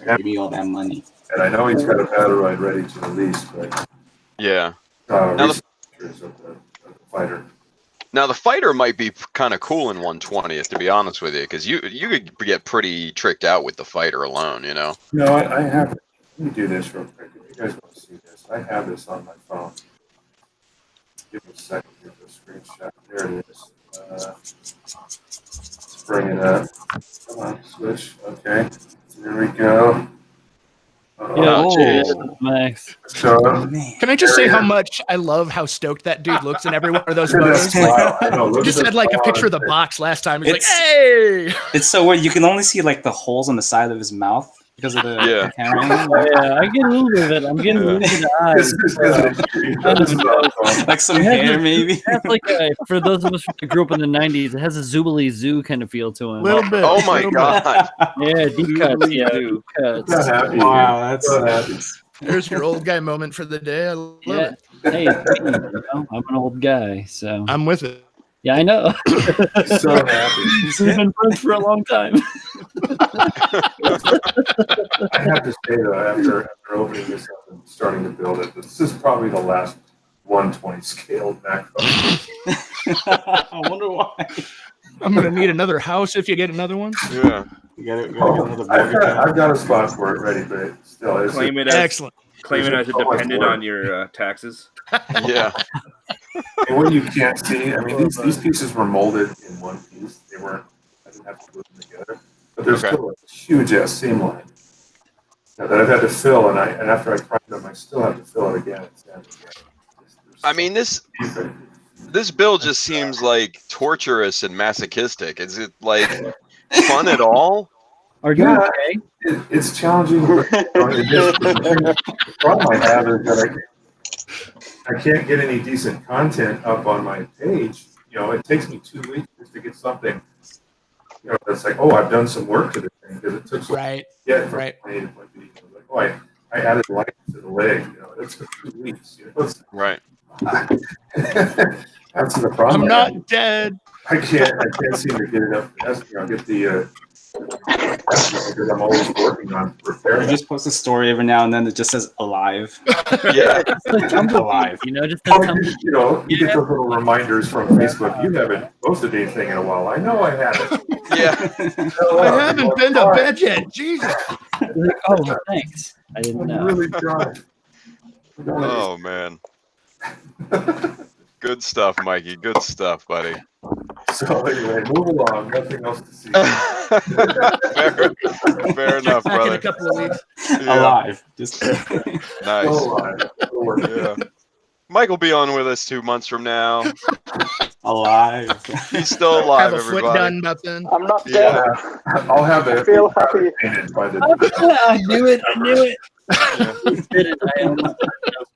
Give me all that money. And I know he's got a battle ride ready to release, but Yeah. Now recent pictures of the fighter. Now the fighter might be kind of cool in 1/20th, to be honest with you, because you could get pretty tricked out with the fighter alone, you know. No, I have. Let me do this real quick. If you guys want to see this, I have this on my phone. Give me a second here for a screenshot. There it is. Let's bring it up. Come on, switch. Okay. There we go. Yeah, Oh. cheers, Max. So, Can I just say how much I love how stoked that dude looks in every one of those photos? wow, I know, look He just at had the like a font. picture of the box last time. He's like, It's- "Hey!" It's so weird. You can only see like the holes on the side of his mouth because of the camera. Yeah, I get a little bit of it. I'm getting a little bit of the eyes. This is awesome. Like some It has hair, a- maybe. It has like for those of us who grew up in the '90s, it has a Zoobly Zoo kind of feel to him. Little bit. Oh my little bit. God. Yeah, deep cuts. Yeah, deep cuts. Not happy. Wow, that's Not happy. There's your old guy moment for the day. I love Yeah. it. Hey, it's me, you know, I'm an old guy, so I'm with it. yeah, I know. So happy. We've been friends for a long time. I have to say though, after opening this up and starting to build it, this is probably the last 1/20 scaled macro. I wonder why. I'm gonna need another house if you get another one. Yeah. You gotta get Oh, another I've got a spot for it ready, but still, it's Claim it as Excellent. claim it as a So much dependent work. on your taxes. Yeah. and when you can't see, I mean, these pieces were molded in one piece. They weren't. I didn't have to glue them together, but there's Okay. still a huge ass seam line that I've had to fill, and after I primed them, I still have to fill it again. I mean, this build just seems like torturous and masochistic. Is it like fun at all? Are you Yeah. okay? It's challenging. The problem I have is that I can't get any decent content up on my page. You know, it takes me 2 weeks just to get something. You know, that's like, oh, I've done some work to this thing because it took so long Right. to get from Right. A to point B. Like, oh, I added light to the leg. You know, it took 2 weeks. You know, Right. that's the problem. I'm not dead. I can't seem to get it up. Get the Because I'm always working on You repairing. just post a story every now and then that just says alive. Yeah. It's like Alive. you know, just Oh, the you know, you get those little reminders from Facebook. You haven't posted anything in a while. I know I haven't. Yeah. I haven't been to bed yet. Jesus. like, oh, thanks. I didn't I'm know. really trying. Oh man. Good stuff, Mikey. Good stuff, buddy. So anyway, move along. Nothing else to see. Fair enough, Back in brother. a couple of weeks. Yeah. Alive. Just Nice. Still alive. Still working. Yeah. Mike will be on with us 2 months from now. alive. He's still alive, Have a foot everybody. done about then. I'm not dead. Yeah. I'll have I it feel happy. painted by the. I knew it. I knew it. You did it. I am.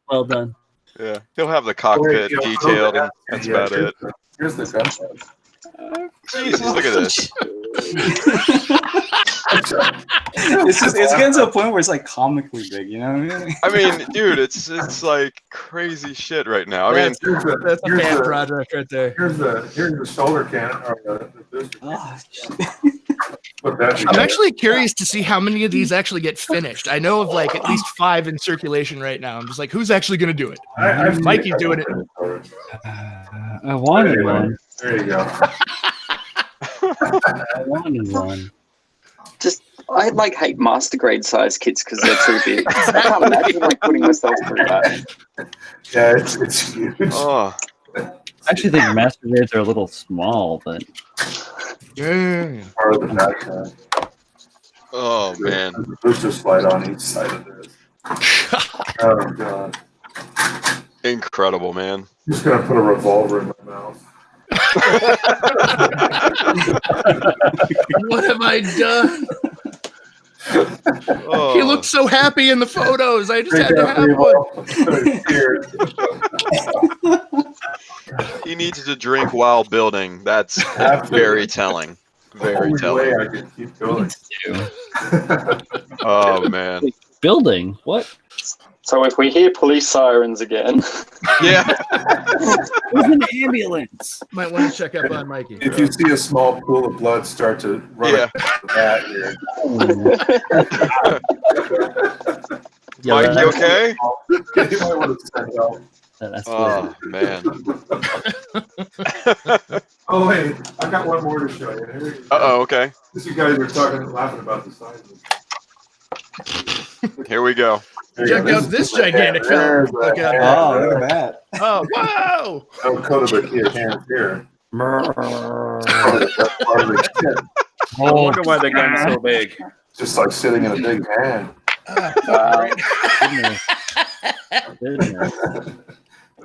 Well done. Yeah. He'll have the cockpit Wait, detailed, and that's about it. Here's the gun. Jesus, look at this. It's getting to a point where it's like comically big, you know what I mean? I mean, dude, it's like crazy shit right now. I mean, That's a fan project right there. Here's the shoulder cannon or the booster. Oh, Put that I'm together. actually curious to see how many of these actually get finished. I know of like at least 5 in circulation right now. I'm just like, who's actually going to do it? I've seen Mikey's it. doing it. I wanted Anyway, one. there you go. I wanted one. I like hate master grade size kits because they're too big. I can't imagine like putting myself through that. Yeah, it's huge. oh, I actually think master grades are a little small, but Yeah. Part of the back. oh man. The booster slide on each side of this. Oh god. Incredible, man. I'm just gonna put a revolver in my mouth. What have I done? Oh. He looked so happy in the photos. I just had to have one. He needs to drink while building. That's very telling. Very Only way telling. I can keep going. Oh man. building. What? So if we hear police sirens again, Yeah. There's an ambulance. Might want to check up on Mikey. If you see a small pool of blood start to run Yeah. that here. Yeah, Mike, you okay? You might want to send out. That's Oh man. Oh wait, I got one more to show you. Here you go. Uh-oh, okay. Since you guys were laughing about the size of it. Here we go. There you Check go. out this gigantic fella. There's Look the out. hand, Oh, look at that. Oh, wow. no coat of a kid hand here. That's part of the kid. I wonder why the gun's so big. Just like sitting in a big hand. wow. Goodness.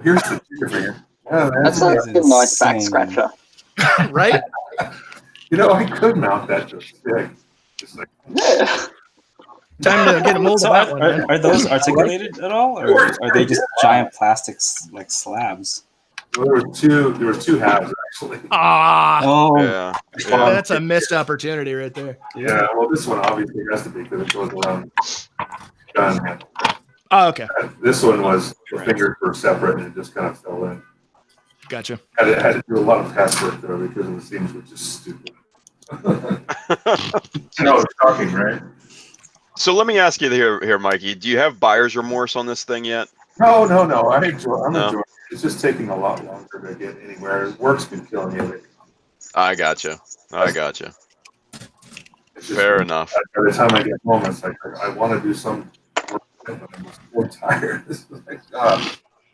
Here's the trigger finger. Yeah, That's That is a nice back insane. scratcher. Right? You know, I could mount that to a stick. Just like, Yeah. Time to get a mold So of that one, man. are those articulated at all, or are they just giant plastics like slabs? well, there were two halves actually. Ah, Oh, Yeah. that's a missed opportunity right there. Yeah, well, this one obviously has to be because it goes around gun handle. Oh, okay. This one was the fingers were separate and it just kind of fell in. Gotcha. Had to do a lot of patchwork though because the seams were just stupid. I know it's shocking, right? So let me ask you here, Mikey. Do you have buyer's remorse on this thing yet? No. I'm enjoying No. it. It's just taking a lot longer to get anywhere. Work's been killing me lately. I gotcha. It's just- Fair enough. By the time I get home, it's like I want to do some work, but I'm so tired. It's like,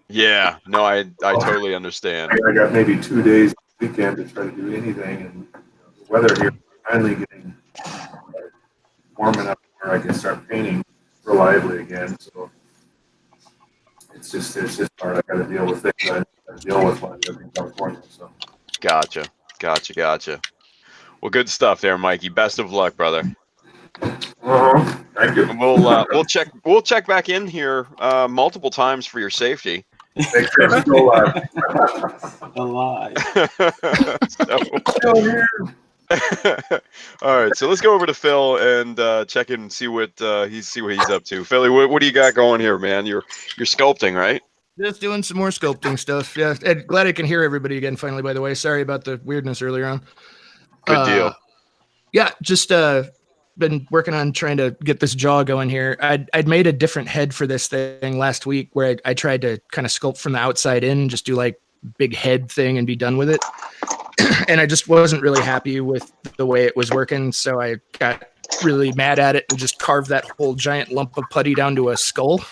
Yeah. No, I totally understand. I got maybe 2 days this weekend to try to do anything, and the weather here is finally getting warm enough where I can start painting reliably again. So it's just hard. I got to deal with things I deal with when I live in California. So Gotcha. Well, good stuff there, Mikey. Best of luck, brother. thank you. And we'll check back in here multiple times for your safety. Make sure I'm still alive. alive. Still here. All right, so let's go over to Phil and check in and see what he's up to. Philly, what do you got going here, man? You're sculpting, right? Just doing some more sculpting stuff. Yeah. Ed, glad I can hear everybody again finally, by the way. Sorry about the weirdness earlier on. Good deal. Yeah, just been working on trying to get this jaw going here. I'd made a different head for this thing last week where I tried to kind of sculpt from the outside in, just do like big head thing and be done with it. And I just wasn't really happy with the way it was working, so I got really mad at it and just carved that whole giant lump of putty down to a skull.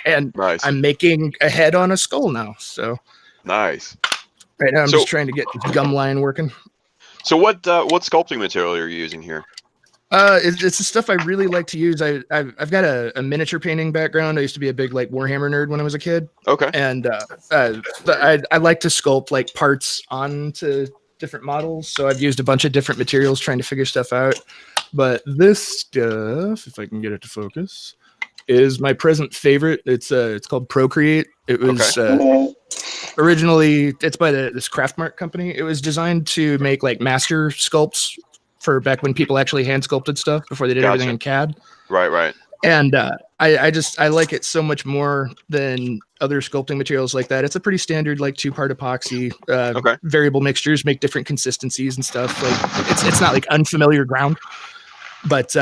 And Nice. I'm making a head on a skull now. So Nice. right now I'm just trying to get this gum line working. So what sculpting material are you using here? It's the stuff I really like to use. I've got a miniature painting background. I used to be a big like Warhammer nerd when I was a kid. Okay. And I like to sculpt like parts onto different models. So I've used a bunch of different materials trying to figure stuff out. But this stuff, if I can get it to focus, is my present favorite. It's called Procreate. It was originally, it's by this Craftmark company. It was designed to make like master sculpts for back when people actually hand sculpted stuff before they did everything in CAD. Right. And I like it so much more than other sculpting materials like that. It's a pretty standard like 2-part epoxy. Variable mixtures make different consistencies and stuff. Like it's not like unfamiliar ground. But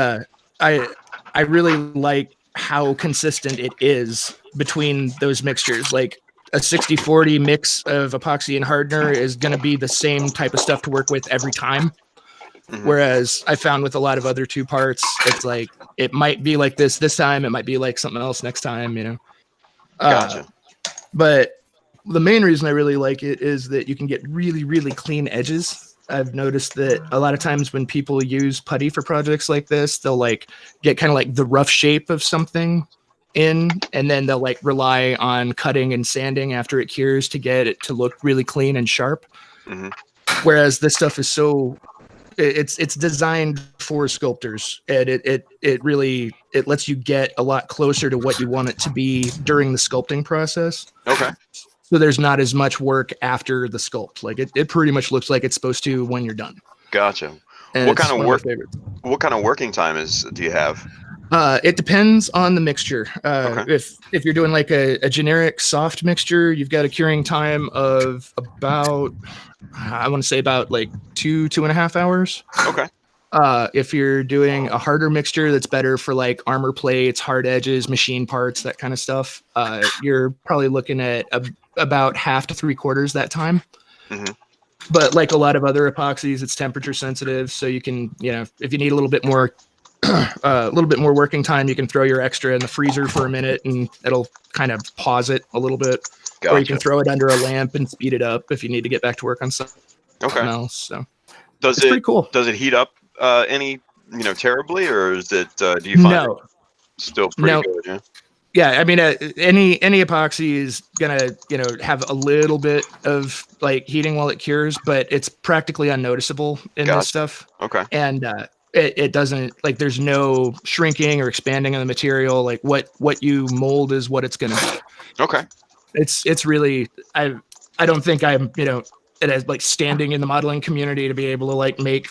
I really like how consistent it is between those mixtures. Like a 60-40 mix of epoxy and hardener is going to be the same type of stuff to work with every time. Mm-hmm. Whereas I found with a lot of other 2-parts, it's like it might be like this time, it might be like something else next time, you know. Gotcha. But the main reason I really like it is that you can get really, really clean edges. I've noticed that a lot of times when people use putty for projects like this, they'll like get kind of like the rough shape of something in, and then they'll like rely on cutting and sanding after it cures to get it to look really clean and sharp. Mm-hmm. Whereas this stuff is so it's designed for sculptors, and it really lets you get a lot closer to what you want it to be during the sculpting process. Okay. So there's not as much work after the sculpt. Like it pretty much looks like it's supposed to when you're done. Gotcha. And what kind of work? What kind of working time do you have? It depends on the mixture. If you're doing like a generic soft mixture, you've got a curing time of about, I want to say about like 2.5 hours. Okay. If you're doing a harder mixture that's better for like armor plates, hard edges, machine parts, that kind of stuff, you're probably looking at about 1/2 to 3/4 that time. Mm-hmm. But like a lot of other epoxies, it's temperature sensitive, so you can, if you need a little bit more working time, you can throw your extra in the freezer for a minute and it'll kind of pause it a little bit. Gotcha. Or you can throw it under a lamp and speed it up if you need to get back to work on something else. So it's pretty cool. Does it heat up any terribly, or is it do you find it still pretty good? Yeah? Yeah, I mean, any epoxy is gonna have a little bit of like heating while it cures, but it's practically unnoticeable in this stuff. Okay. And it doesn't, like, there's no shrinking or expanding of the material. Like what you mold is what it's gonna be. Okay. It's really, I don't think I'm it has like standing in the modeling community to be able to like make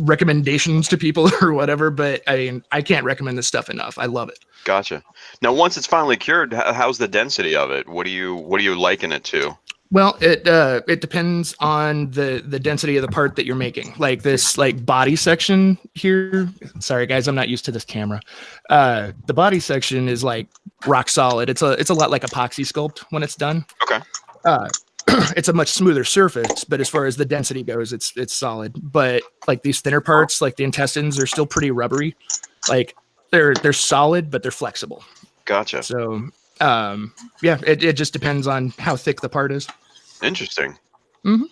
recommendations to people or whatever, but I mean, I can't recommend this stuff enough. I love it. Gotcha. Now, once it's finally cured, how's the density of it? What do you liken it to? Well, it depends on the density of the part that you're making. Like this like body section here. Sorry guys, I'm not used to this camera. The body section is like rock solid. It's a lot like epoxy sculpt when it's done. Okay. It's a much smoother surface, but as far as the density goes, it's solid. But like these thinner parts, like the intestines, are still pretty rubbery. Like they're solid, but they're flexible. Gotcha. So yeah, it just depends on how thick the part is. Interesting. Mm-hmm.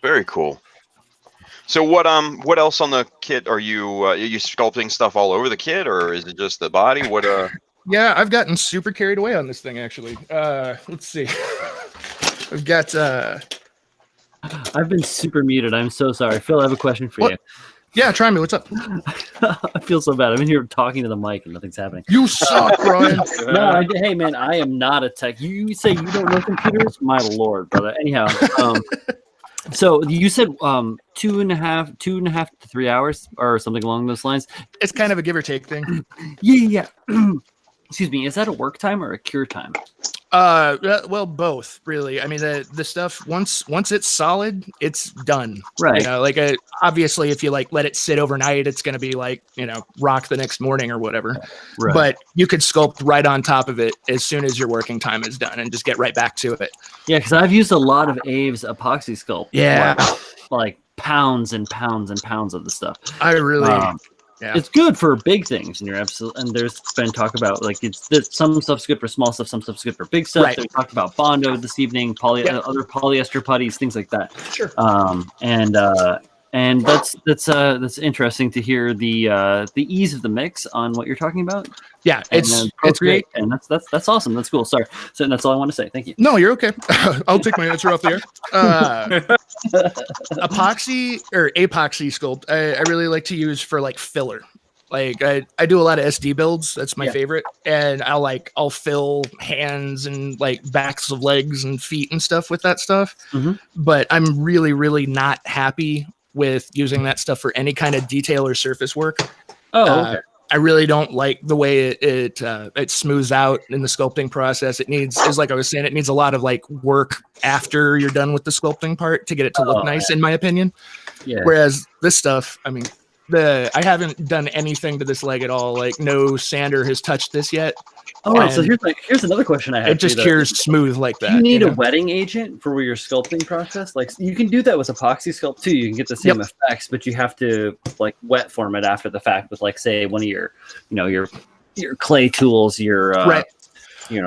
Very cool. So what else on the kit are you sculpting stuff all over the kit, or is it just the body? Yeah, I've gotten super carried away on this thing actually. Let's see. I've got I've been super muted. I'm so sorry. Phil, I have a question for you. Yeah, try me. What's up? I feel so bad. I'm in here talking to the mic and nothing's happening. You suck, Brian. No, hey man, I am not a tech. You say you don't know computers? My lord, brother. Anyhow, so you said 2.5 to 3 hours or something along those lines. It's kind of a give or take thing. Yeah. Excuse me. Is that a work time or a cure time? Well, both really. I mean, the stuff once it's solid, it's done. Right. You know, like obviously, if you like let it sit overnight, it's gonna be like rock the next morning or whatever. Right. But you could sculpt right on top of it as soon as your working time is done and just get right back to it. Yeah, because I've used a lot of Abe's epoxy sculpt. Yeah. Like pounds and pounds and pounds of the stuff. I really. Yeah. It's good for big things, and you're absolutely. And there's been talk about like some stuff's good for small stuff, some stuff's good for big stuff. Right. We talked about Bondo this evening, other polyester putties, things like that. Sure. And that's interesting to hear the ease of the mix on what you're talking about. Yeah, it's great, and that's awesome. That's cool. Sorry, so that's all I want to say. Thank you. No, you're okay. I'll take my answer off the air. Epoxy or apoxy sculpt, I really like to use for like filler. Like I do a lot of SD builds. That's my favorite, and I'll fill hands and like backs of legs and feet and stuff with that stuff. Mm-hmm. But I'm really, really not happy with using that stuff for any kind of detail or surface work. Oh, okay. I really don't like the way it smooths out in the sculpting process. It needs, as like I was saying, it needs a lot of like work after you're done with the sculpting part to get it to look nice, in my opinion. Yeah. Whereas this stuff, I mean, I haven't done anything to this leg at all. Like no sander has touched this yet. Oh, right. So here's another question I have. It just cures smooth like that. Do you need a wetting agent for your sculpting process? Like you can do that with epoxy sculpt too. You can get the same effects, but you have to like wet form it after the fact with like say one of your clay tools, your your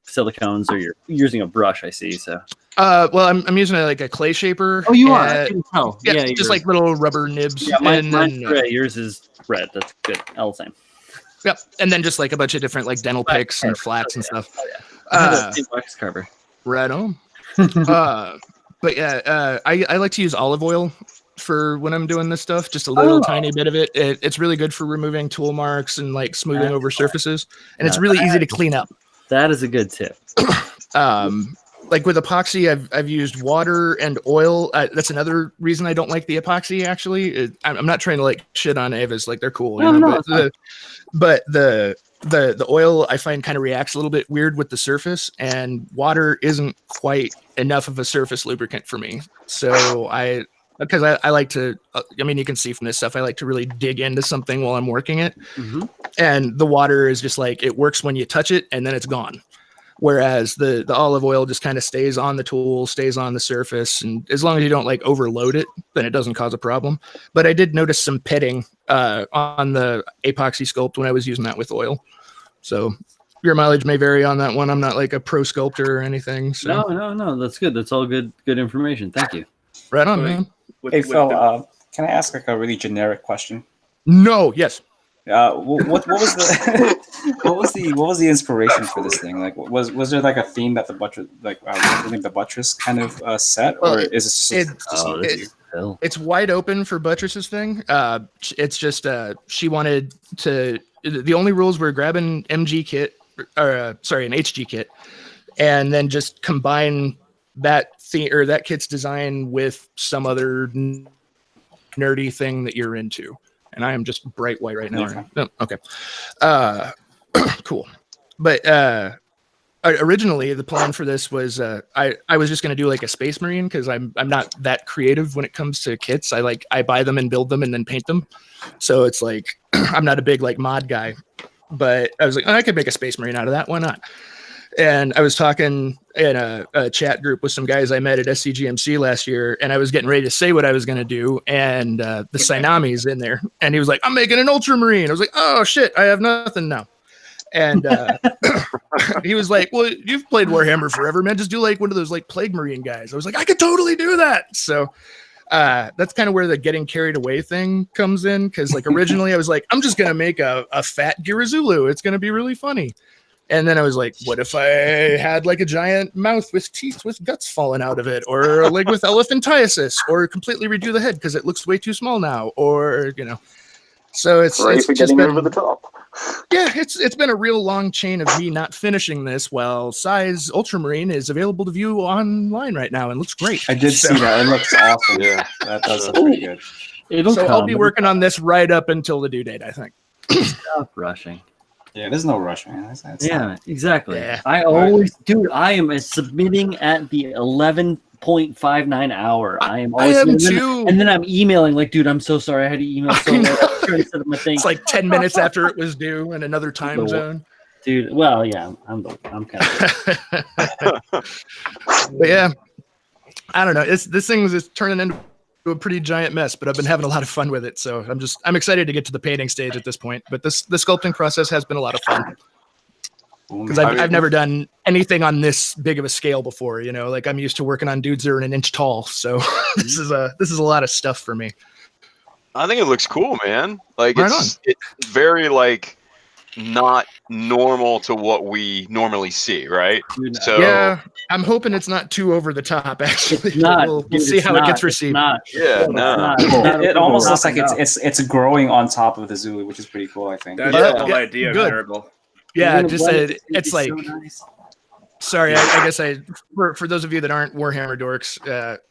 silicones, or you're using a brush. I see. So. Well, I'm using like a clay shaper. Oh, you are. I can tell. Yeah, just like little rubber nibs. Yeah, mine's gray. Yours is red. That's good. All the same. Yep, and then just like a bunch of different like dental picks and flats and stuff. Oh, yeah. Wax carver. Right on. But yeah, I like to use olive oil for when I'm doing this stuff. Just a little tiny bit of it. It's really good for removing tool marks and like smoothing over surfaces, and it's really easy to clean up. That is a good tip. Like with epoxy, I've used water and oil. That's another reason I don't like the epoxy. Actually, I'm not trying to like shit on Avis. Like they're cool, but the oil I find kind of reacts a little bit weird with the surface, and water isn't quite enough of a surface lubricant for me. So because I like to, I mean, you can see from this stuff, I like to really dig into something while I'm working it. Mm-hmm. And the water is just like, it works when you touch it and then it's gone. Whereas the olive oil just kind of stays on the tool, stays on the surface. And as long as you don't like overload it, then it doesn't cause a problem. But I did notice some pitting on the epoxy sculpt when I was using that with oil. So your mileage may vary on that one. I'm not like a pro sculptor or anything. So. No. That's good. That's all good information. Thank you. Right on, man. Hey, Phil, can I ask like a really generic question? No, yes. What was the what was the inspiration for this thing? Like, was there like a theme that the buttress kind of set, or is it just it's wide open for Buttress's thing. It's just she wanted to. The only rules were grab an MG kit, or an HG kit, and then just combine that theme or that kit's design with some other nerdy thing that you're into. And I am just bright white right now. Okay. Cool. But originally the plan for this was I was just going to do like a Space Marine, because I'm not that creative when it comes to kits. I buy them and build them and then paint them. So it's like I'm not a big like mod guy. But I was like, I could make a Space Marine out of that. Why not? And I was talking in a chat group with some guys I met at SCGMC last year, and I was getting ready to say what I was going to do, and the Synami's in there, and he was like, I'm making an Ultramarine. I was like, oh, shit, I have nothing now. And he was like, well, you've played Warhammer forever, man. Just do like one of those like Plague Marine guys. I was like, I could totally do that. So that's kind of where the getting carried away thing comes in, because like originally I was like, I'm just going to make a fat Girazulu. It's going to be really funny. And then I was like, what if I had like a giant mouth with teeth with guts falling out of it, or a leg with elephantiasis, or completely redo the head because it looks way too small now, or, so it's just been over the top. Yeah, it's been a real long chain of me not finishing this. Well, Size Ultramarine is available to view online right now and looks great. I did see that. It looks awesome. Yeah, that does look pretty good. I'll be working on this right up until the due date, I think. Stop rushing. Yeah, there's no rush, man. That's Yeah, exactly. Yeah. I always, dude. I am submitting at the 11.59 hour. I am always, am and then, too. and then I'm emailing like, dude, I'm so sorry. I had to email so late. I was trying to set up my thing. It's like 10 minutes after it was due in another time zone. Dude, well, yeah, I'm kind of. But yeah, I don't know. This thing is turning into a pretty giant mess, but I've been having a lot of fun with it. So I'm excited to get to the painting stage at this point. But the sculpting process has been a lot of fun because I've never done anything on this big of a scale before. You know, like I'm used to working on dudes that are an inch tall. So this is a lot of stuff for me. I think it looks cool, man. Like Right it's very like not normal to what we normally see, right? So yeah, I'm hoping it's not too over the top. Actually, It's not. We'll Dude, see it's how it not. gets It's received. not. yeah, It's no. not. It's not It almost over looks the like top. it's growing on top of the Zulu, which is pretty cool. I think. That's Yeah, the whole yeah, idea of good. Durable. Yeah, You're just gonna blend it. it's like. so nice. Sorry, I guess for those of you that aren't Warhammer dorks,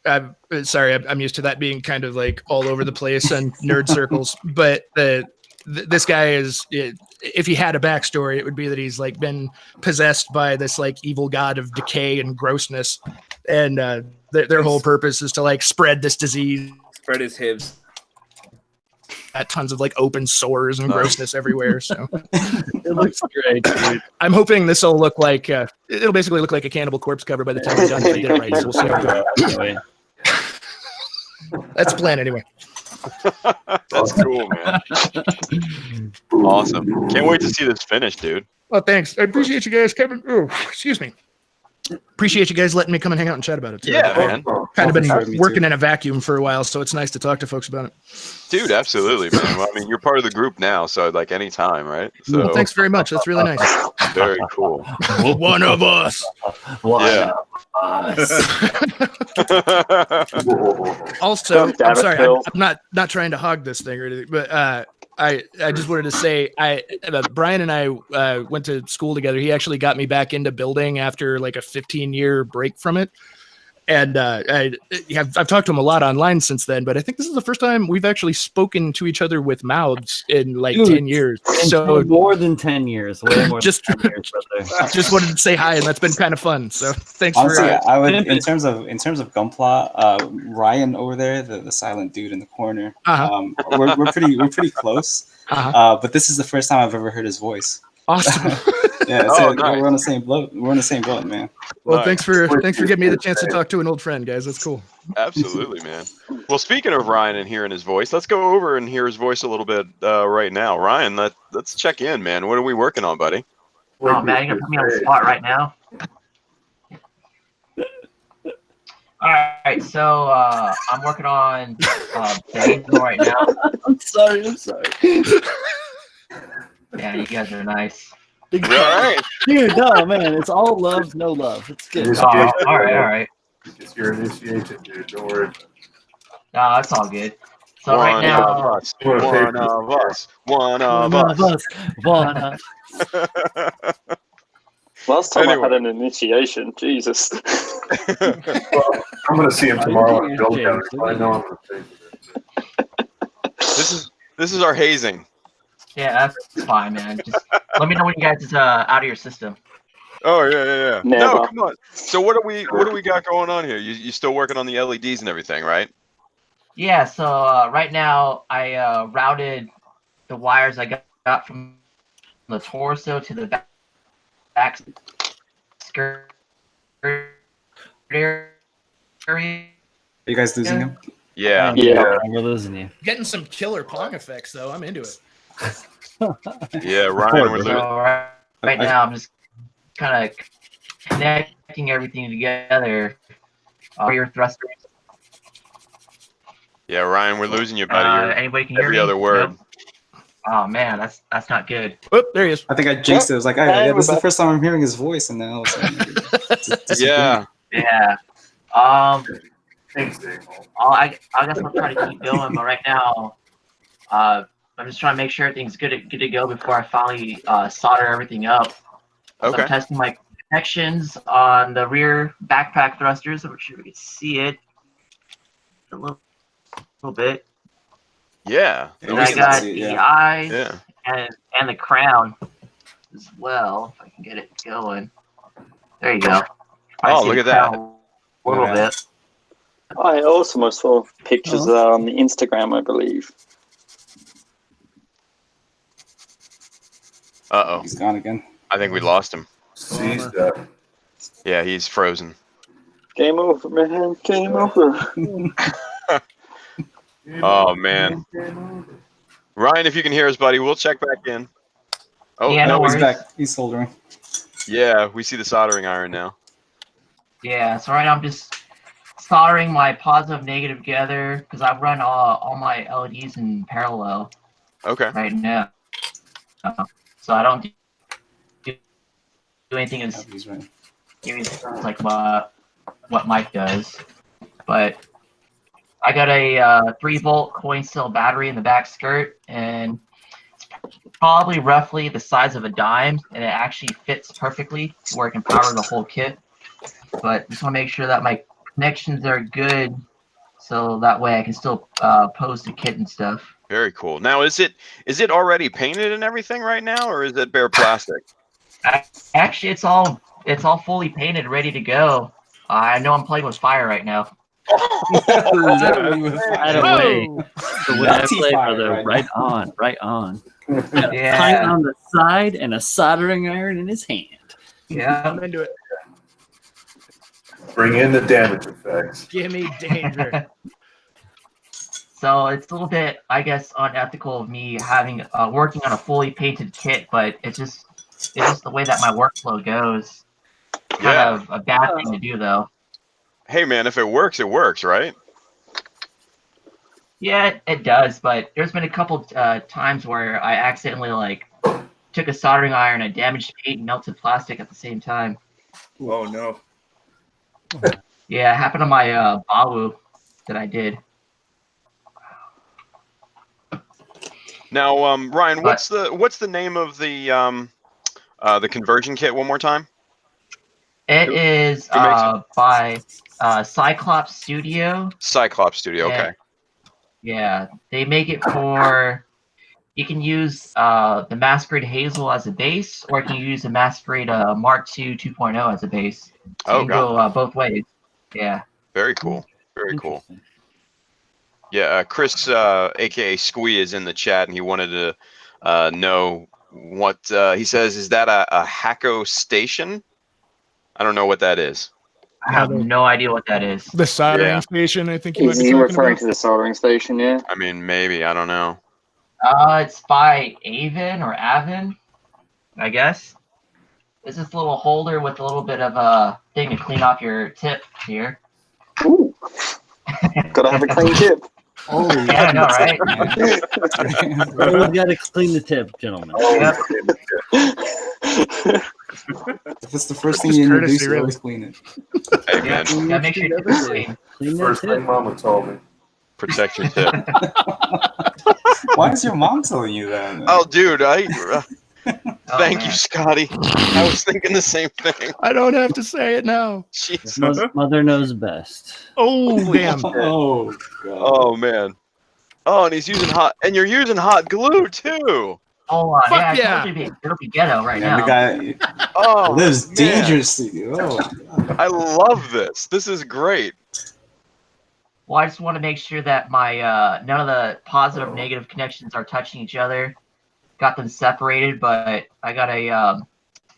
I'm used to that being kind of like all over the place and nerd circles. But this guy is, if he had a backstory, it would be that he's like been possessed by this like evil god of decay and grossness, and their whole purpose is to like spread this disease. Spread his hips. At tons of like open sores and grossness everywhere. So It looks great, dude. I'm hoping this will look like it'll basically look like a Cannibal Corpse cover by the time we're done. If I did it right, so we'll see how it goes. That's the plan anyway. That's cool, man. Awesome. Can't wait to see this finish, dude. Well, thanks. I appreciate you guys, Kevin. Oh, excuse me. Appreciate you guys letting me come and hang out and chat about it too. Yeah, man. Kind of been Sure, me working too. in a vacuum for a while, so it's nice to talk to folks about it. Dude, absolutely, man. Well, I mean, you're part of the group now, so like anytime, right? So Well, thanks very much. That's really nice. very cool. One of us. Yeah. Also, Damn I'm it, sorry, Phil. I'm not trying to hog this thing or anything, but I just wanted to say Brian and I went to school together. He actually got me back into building after like a 15-year break from it. And I've talked to him a lot online since then, but I think this is the first time we've actually spoken to each other with mouths in like 10 years. So more than 10 years. Way more just than 10 years, brother. just wanted to say hi, and that's been kind of fun. So thanks Honestly, for I would in terms of Gunpla, Ryan over there, the silent dude in the corner. We're pretty close. But this is the first time I've ever heard his voice. Awesome. Yeah, Oh, so nice. we're on the same boat. We're on the same boat, man. Well, Nice. thanks for giving me the chance to talk to an old friend, guys. That's cool. Absolutely, man. Well, speaking of Ryan and hearing his voice, let's go over and hear his voice a little bit right now. Ryan, let's check in, man. What are we working on, buddy? Oh man, you're gonna put me on the spot right now. All right, so I'm working on the Hazel right now. I'm sorry. Yeah, you guys are nice. All right. Dude, no, man. It's all love, no love. It's good. Oh, all right. It's your initiation, dude. Don't worry. No, that's all good. So right One now, of us. One of us. One of us. One of us. Last time Anyway. I had an initiation, Jesus. Well, I'm going to see him tomorrow at Bill County, so I know I'm going to take it. This is our hazing. yeah, that's fine, man. Just let me know when you guys is out of your system. Oh yeah. Never. No, come on. So what do we got going on here? You still working on the LEDs and everything, right? Yeah, so right now I routed the wires I got from the torso to the back skirt area. Are you guys losing him? Yeah. Yeah. We're losing you. Getting some killer Pong effects, though. I'm into it. Yeah, Ryan, we're So losing. right now I'm just kind of connecting everything together. Your thrusters. Yeah, Ryan, we're losing you, buddy. You're Anybody can hear every me? other word. Nope. Oh man, that's not good. Oh, there he is. I think I jinxed it. I was like, oh, yeah, this is the first time I'm hearing his voice, and then all of a sudden, Yeah. Yeah. Thanks, Dave. I guess I'll try to keep going, but right now, I'm just trying to make sure everything's good to go before I finally solder everything up. So Okay. I'm testing my connections on the rear backpack thrusters, which you can see it a little bit. Yeah. And I got the eyes Yeah. and the crown. as well. If I can get it going. There you go. Oh, look at that. A little bit. I also saw pictures of that on the Instagram, I believe. Uh-oh. He's gone again. I think we lost him. Seized up. Yeah, he's frozen. Game over, man. Game over. Oh, man. Ryan, if you can hear us, buddy, we'll check back in. Oh, Yeah, no, no He's worries. back. He's soldering. yeah, we see the soldering iron now. Yeah, so right now I'm just soldering my positive negative together because I run all my LEDs in parallel Okay. right now. So I don't do anything as Oh, he's right. like what Mike does. But I got a 3-volt coin cell battery in the back skirt, and it's probably roughly the size of a dime, and it actually fits perfectly where it can power the whole kit. But just want to make sure that my connections are good, so that way I can still pose the kit and stuff. Very cool. Now, is it already painted and everything right now, or is it bare plastic? Actually, it's all fully painted, ready to go. I know I'm playing with fire right now. Literally with Right fire. away. The way I Nazi play, fire brother. right Right on. Yeah. Pint on the side and a soldering iron in his hand. Yeah. I'm into it. Bring in the damage effects. Give me danger. So it's a little bit, I guess, unethical of me having working on a fully painted kit, but it's just the way that my workflow goes. Kind Yeah. of a bad thing to do, though. Hey, man, if it works, right? Yeah, it does, but there's been a couple times where I accidentally took a soldering iron, I damaged paint, and melted plastic at the same time. Oh no. Yeah, it happened on my Bawu that I did. Now, Ryan, what's the name of the conversion kit one more time? It is Who makes it? by Cyclops Studio. Cyclops Studio. Okay. Yeah, they make it for. You can use the Masquerade Hazel as a base, or you can use the Masquerade Mark II 2.0 as a base. So you can go both ways. Yeah. Very cool. Very cool. Yeah, Chris, aka Squee, is in the chat, and he wanted to know what he says. Is that a Hacko station? I don't know what that is. I have no idea what that is. The soldering station, I think you might Is be he talking referring about. to the soldering station, yeah? I mean, maybe. I don't know. It's by Avon or Avon, I guess. It's this little holder with a little bit of a thing to clean off your tip here. Ooh. Gotta have a clean tip. Oh, Yeah, I know, right? Everyone's got to clean the tip, gentlemen. If it's the first thing Just you introduce, courtesy, you really. always clean it. Hey, man, Yeah, make sure you keep it clean. Clean that First tip. thing Mama told me. protect your tip. Why is your mom telling you that? Oh, dude, Oh, thank man. you, Scotty. I was thinking the same thing. I don't have to say it now. Jesus. Mother knows best. Oh, damn. Oh, God. Oh man. Oh, and he's using and you're using hot glue too. Oh, Fuck yeah, yeah. it'll be ghetto right Man, now. the guy Oh, lives man. dangerously. Oh, God. I love this. This is great. Well, I just want to make sure that my none of the positive negative connections are touching each other. Got them separated, but I got a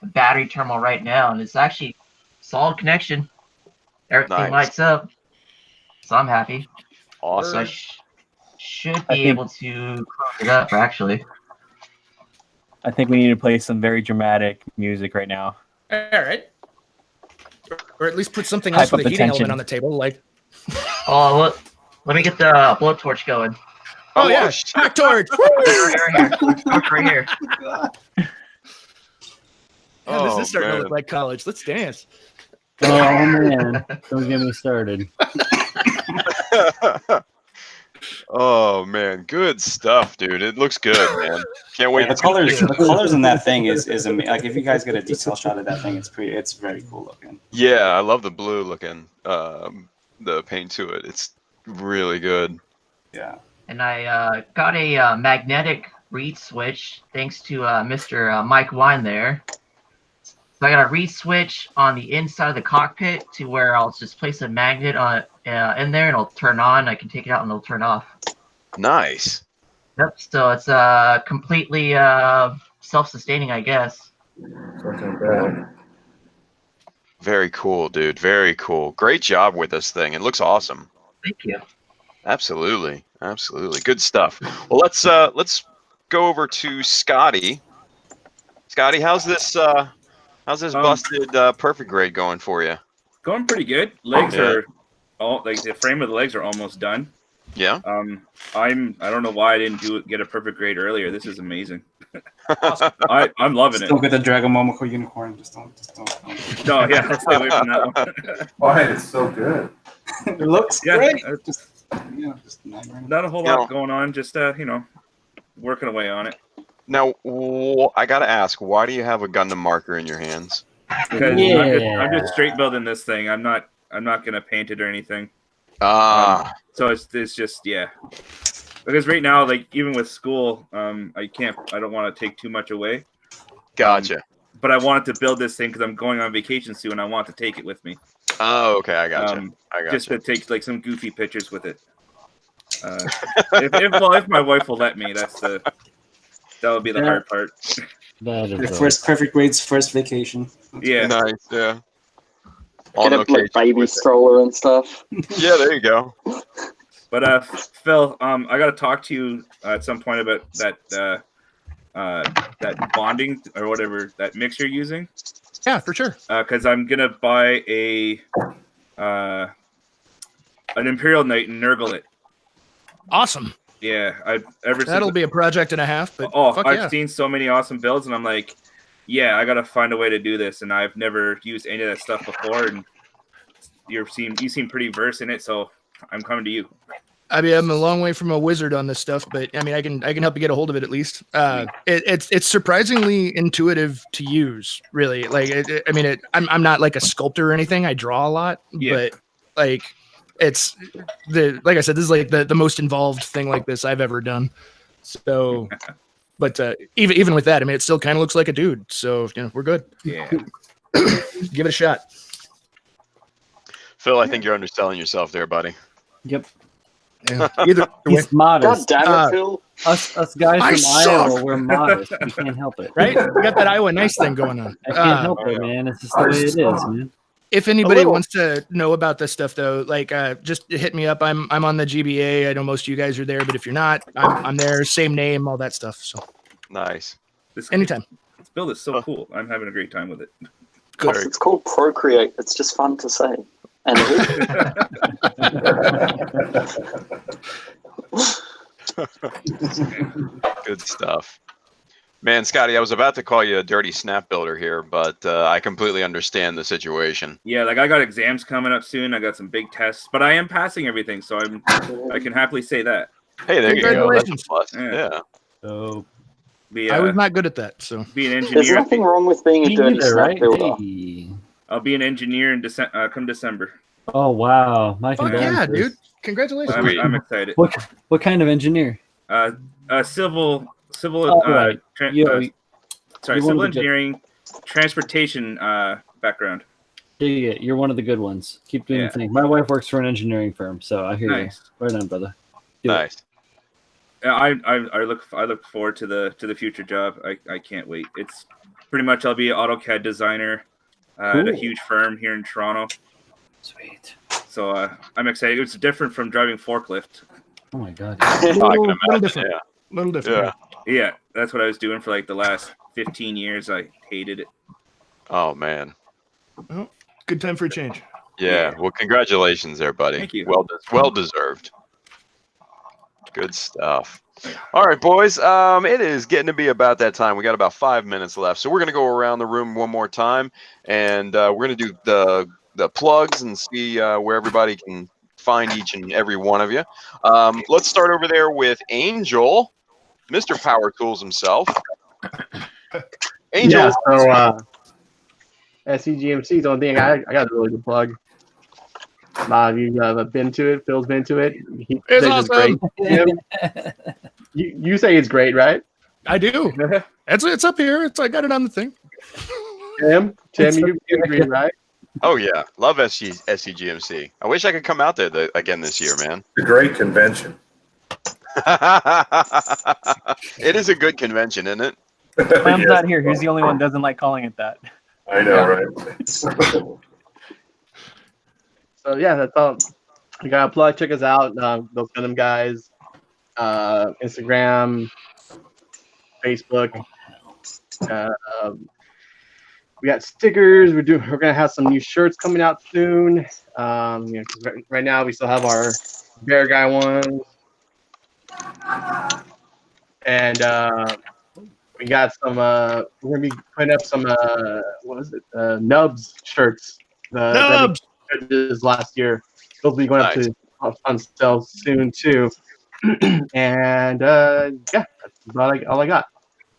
battery terminal right now, and it's actually solid connection. Everything Nice. lights up, so I'm happy. So I Awesome. should be able to close it up, actually. I think we need to play some very dramatic music right now. All right. Or at least put something else Hype with up a the heating tension. element on the table, like. Oh, let me get the blowtorch going. Oh, yeah, shit. hot torch. Here. Torch right here. Yeah, this Oh, is starting man. to look like college. Let's dance. Oh man, don't get me started. Oh man, good stuff, dude. It looks good, man. Can't wait. Yeah, the colors in that thing is like if you guys get a detail shot of that thing, it's very cool looking. Yeah, I love the blue looking the paint to it. It's really good. Yeah. And I got a magnetic reed switch thanks to Mr. Mike Wine there. So I got a reed switch on the inside of the cockpit to where I'll just place a magnet on in there and it'll turn on. I can take it out and it'll turn off. Nice. Yep. So it's completely self-sustaining, I guess. Very cool, dude. Very cool. Great job with this thing. It looks awesome. Thank you. Absolutely. Absolutely. Good stuff. Well, let's go over to Scotty. Scotty, how's this busted perfect grade going for you? Going pretty good. Legs are all like the frame of the legs are almost done. Yeah. I don't know why I didn't get a perfect grade earlier. This is amazing. I'm loving it. Don't get the Dragon Momoko unicorn. Just don't. No, yeah, I'll stay away from that one. Why? It's so good. It looks great. Just not a whole lot going on. Just working away on it. Now, I gotta ask, why do you have a Gundam marker in your hands? Because I'm just straight building this thing. I'm not gonna paint it or anything. So it's just because right now, like even with school, I don't want to take too much away. Gotcha. But I wanted to build this thing because I'm going on vacation soon. I want to take it with me. Oh, okay, I gotcha. Just to take like some goofy pictures with it. If my wife will let me, that would be the hard part. Your first perfect grades, first vacation. Yeah. Nice. Yeah. Get a like baby stroller and stuff. Yeah, there you go. But Phil, I got to talk to you at some point about that bonding or whatever that mix you're using. Yeah, for sure. Because I'm gonna buy an Imperial Knight and Nurgle it. Awesome. Yeah, That'll be a project and a half. But I've seen so many awesome builds, and I'm like, yeah, I gotta find a way to do this, and I've never used any of that stuff before, and you seem pretty versed in it, so I'm coming to you. I mean, I'm a long way from a wizard on this stuff, but I mean, I can help you get a hold of it at least. It's surprisingly intuitive to use, really. Like, I'm not like a sculptor or anything. I draw a lot, but like, like I said, this is like the most involved thing like this I've ever done. So, but even with that, I mean, it still kind of looks like a dude. So we're good. Yeah, give it a shot. Phil, I think you're underselling yourself there, buddy. Yep. Yeah. Either he's modest. God damn it, Phil. Us guys from Iowa, we're modest. We can't help it. Right? We got that Iowa nice thing going on. I can't help it, man. It's just the way it is, man. If anybody wants to know about this stuff, though, like just hit me up. I'm on the GBA. I know most of you guys are there, but if you're not, I'm there. Same name, all that stuff. So nice. Anytime. This build is so cool. I'm having a great time with it. Good. It's called Procreate. It's just fun to say. And good stuff. Man, Scotty, I was about to call you a dirty snap builder here, but I completely understand the situation. Yeah, like I got exams coming up soon. I got some big tests, but I am passing everything, so I can happily say that. Hey, there you go. That's a plus. Yeah. So I was not good at that. So be an engineer. There's nothing wrong with being a dirty snap builder. Hey. I'll be an engineer in come December. Oh wow, my condolences. Yeah, dude! Congratulations. I'm excited. What kind of engineer? Civil right. Civil engineering, transportation background. You're one of the good ones. Keep doing the thing. My wife works for an engineering firm, so I hear you. Right on, brother. Nice. I look forward to the future job. I can't wait. It's pretty much I'll be an AutoCAD designer at a huge firm here in Toronto. Sweet. So I'm excited. It's different from driving forklift. Oh my god. Little different. Little different. Yeah, that's what I was doing for like the last 15 years. I hated it. Oh man. Well, good time for a change. Yeah. Well, congratulations there, buddy. Thank you. Well deserved. Good stuff. All right, boys. It is getting to be about that time. We got about 5 minutes left, so we're gonna go around the room one more time, and we're gonna do the plugs and see where everybody can find each and every one of you. Let's start over there with Angel, Mr. Power Tools himself. Angel. Yeah, so SCGMC is the only thing I got a really good plug. You've been to it. Phil's been to it. It's awesome. Great. You say it's great, right? I do. It's up here. I got it on the thing. Tim, you agree, right? Oh yeah, love SCGMC. I wish I could come out there again this year, man. It's a great convention. It is a good convention, isn't it? Clam's not here. He's the only one who doesn't like calling it that. I know, right? So yeah, that's all. You got a plug. Check us out. Those Gundam guys, Instagram, Facebook. We got stickers. We're gonna have some new shirts coming out soon. 'Cause right now we still have our bear guy ones, and we got some. We're gonna be putting up some. What is it? Nubs shirts. Nubs. That we did last year. They'll be going up on sale soon too. And yeah, that's all I got.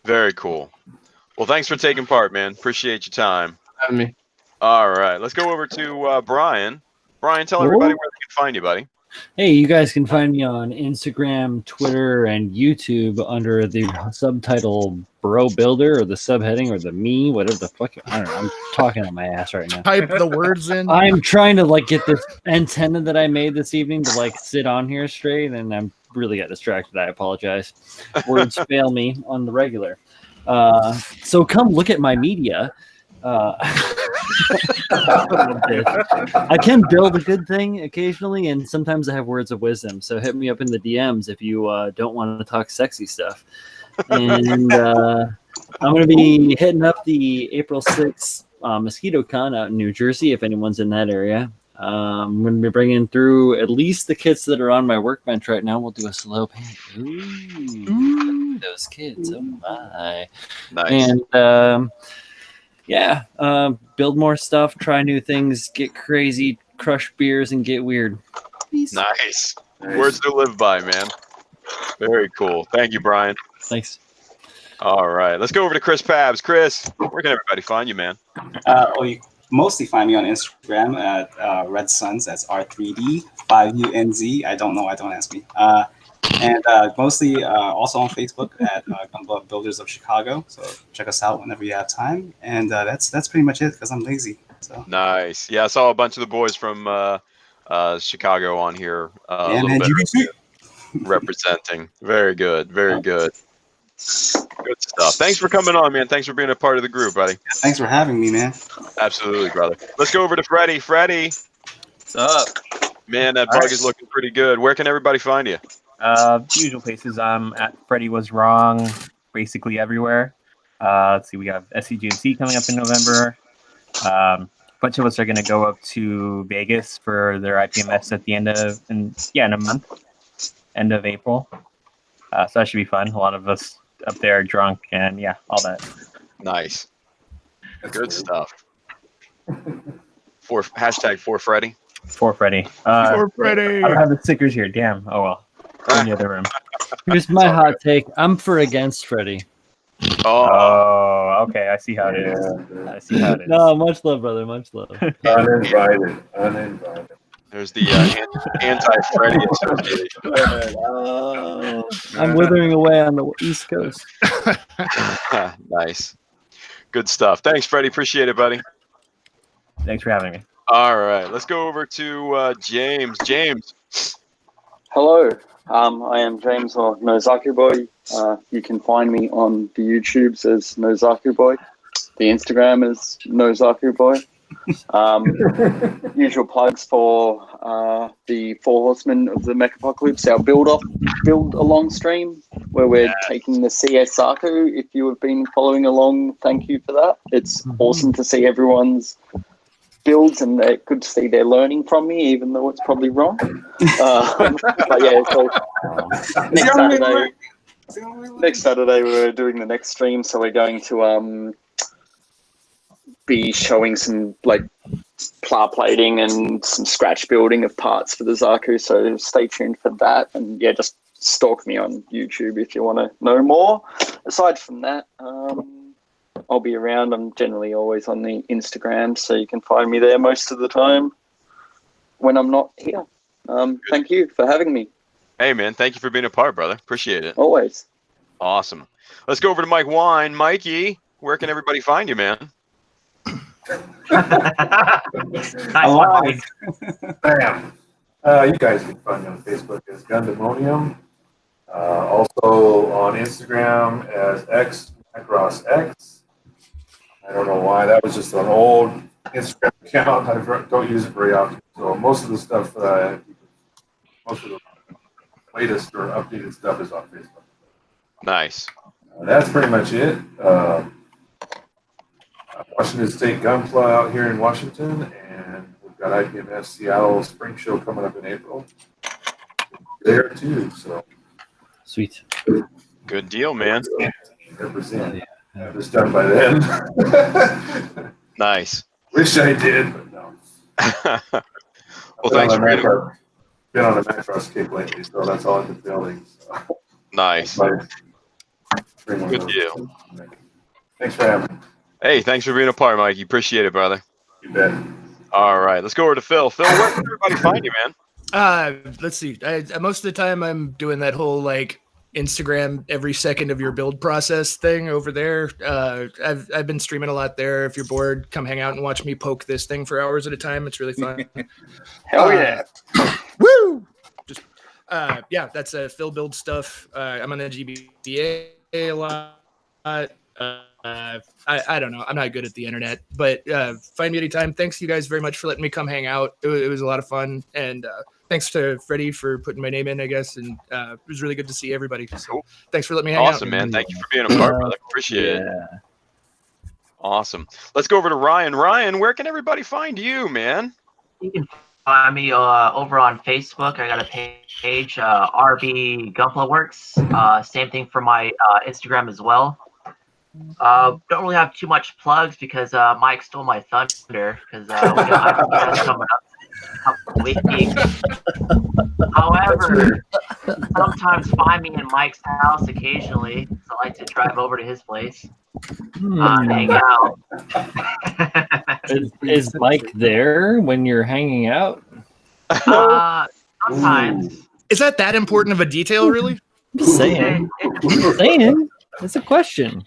Very cool. Well, thanks for taking part, man. Appreciate your time. Having me. All right, let's go over to Brian. Brian, tell everybody where they can find you, buddy. Hey, you guys can find me on Instagram, Twitter, and YouTube under the subtitle Bro Builder or the subheading or the me, whatever the fuck. I don't know. I'm talking on my ass right now. Type the words in. I'm trying to get this antenna that I made this evening to sit on here straight, and I'm really got distracted. I apologize. Words fail me on the regular. So come look at my media. I can build a good thing occasionally, and sometimes I have words of wisdom. So hit me up in the DMs if you don't want to talk sexy stuff. And I'm going to be hitting up the April 6th Mosquito Con out in New Jersey if anyone's in that area. I'm going to be bringing through at least the kits that are on my workbench right now. We'll do a slow paint. Ooh, those kids. Oh my. Nice. And yeah, build more stuff, try new things, get crazy, crush beers, and get weird. Peace. Nice. Words to live by, man. Very cool. Thank you, Brian. Thanks. All right, let's go over to Chris Pabs. Chris, where can everybody find you, man? You mostly find me on Instagram at Red Suns. That's R3D5UNZ. I don't know. Don't ask me. And mostly also on Facebook at Gunpla Builders of Chicago. So check us out whenever you have time. And that's pretty much it because I'm lazy. So Nice. Yeah, I saw a bunch of the boys from Chicago on here. Yeah, man, GBC. Representing. Very good. Very good. Good stuff. Thanks for coming on, man. Thanks for being a part of the group, buddy. Thanks for having me, man. Absolutely, brother. Let's go over to Freddy. Freddy. What's up? Man, that bug is looking pretty good. Where can everybody find you? Usual places. I'm at Freddy Was Wrong, basically everywhere. Let's see, we have SCGMC coming up in November. A bunch of us are going to go up to Vegas for their IPMS at the in a month, end of April. So that should be fun. A lot of us up there drunk and yeah, all that. Nice. Good stuff. Hashtag for Freddy. For Freddy. For Freddy. I don't have the stickers here. Damn. Oh well. In the other room. Here's my hot take. I'm for against Freddy. Oh, okay. I see how it is. I see how it is. No, much love, brother. Much love. Uninvited. Uninvited. There's the anti-Freddy association. I'm withering away on the East Coast. Nice. Good stuff. Thanks, Freddy. Appreciate it, buddy. Thanks for having me. All right. Let's go over to James. James. Hello. I am James or No Zaku Boy. You can find me on the YouTubes as No Zaku Boy. The Instagram is No Zaku Boy. Usual plugs for the Four Horsemen of the Mechapocalypse, our build along stream where we're taking the CS Zaku. If you have been following along, thank you for that. It's awesome to see everyone's builds and good to see they're learning from me, even though it's probably wrong. But yeah, so next Saturday we're doing the next stream, so we're going to be showing some pla plating and some scratch building of parts for the Zaku, so stay tuned for that. And yeah, just stalk me on YouTube if you want to know more. Aside from that, I'll be around. I'm generally always on the Instagram, so you can find me there most of the time when I'm not here. Thank you for having me. Hey, man. Thank you for being a part, brother. Appreciate it. Always. Awesome. Let's go over to Mike Wine. Mikey, where can everybody find you, man? Nice one, Mike. Bam. You guys can find me on Facebook as Gundemonium. Also on Instagram as XMacrossX. I don't know why. That was just an old Instagram account. I don't use it very often. So most of the stuff, most of the latest or updated stuff is on Facebook. Nice. That's pretty much it. Washington State Gunpla out here in Washington, and we've got IPMS Seattle Spring Show coming up in April. There too, so. Sweet. Good deal, man. Represent. Have this done by then. Nice. Wish I did, but no. Well, thanks for being been on a Macross kick lately, so that's all I've been building. So. Nice. Good deal. Thanks for having me. Hey, thanks for being a part, Mikey. Appreciate it, brother. You bet. All right, let's go over to Phil. Phil, where can everybody find you, man? Let's see. Most of the time I'm doing that whole like Instagram every second of your build process thing over there. I've been streaming a lot there. If you're bored, come hang out and watch me poke this thing for hours at a time. It's really fun. Hell yeah. Woo! Just yeah, that's Phil build stuff. I'm on the GBA a lot. I don't know. I'm not good at the internet, but find me anytime. Thanks you guys very much for letting me come hang out. It was a lot of fun, and thanks to Freddy for putting my name in, I guess. And it was really good to see everybody. So thanks for letting me hang out. Awesome, man. Thank you for being a part, brother. Appreciate it. Awesome. Let's go over to Ryan. Ryan, where can everybody find you, man? You can find me over on Facebook. I got a page, RB Gunpla Works. Same thing for my Instagram as well. Don't really have too much plugs because Mike stole my thunder because we got IPS coming up in a couple weeks. However, sometimes find me in Mike's house occasionally. So I like to drive over to his place, hang out. Is Mike there when you're hanging out? Sometimes. Is that important of a detail, really? Just saying. Just saying. It's a question.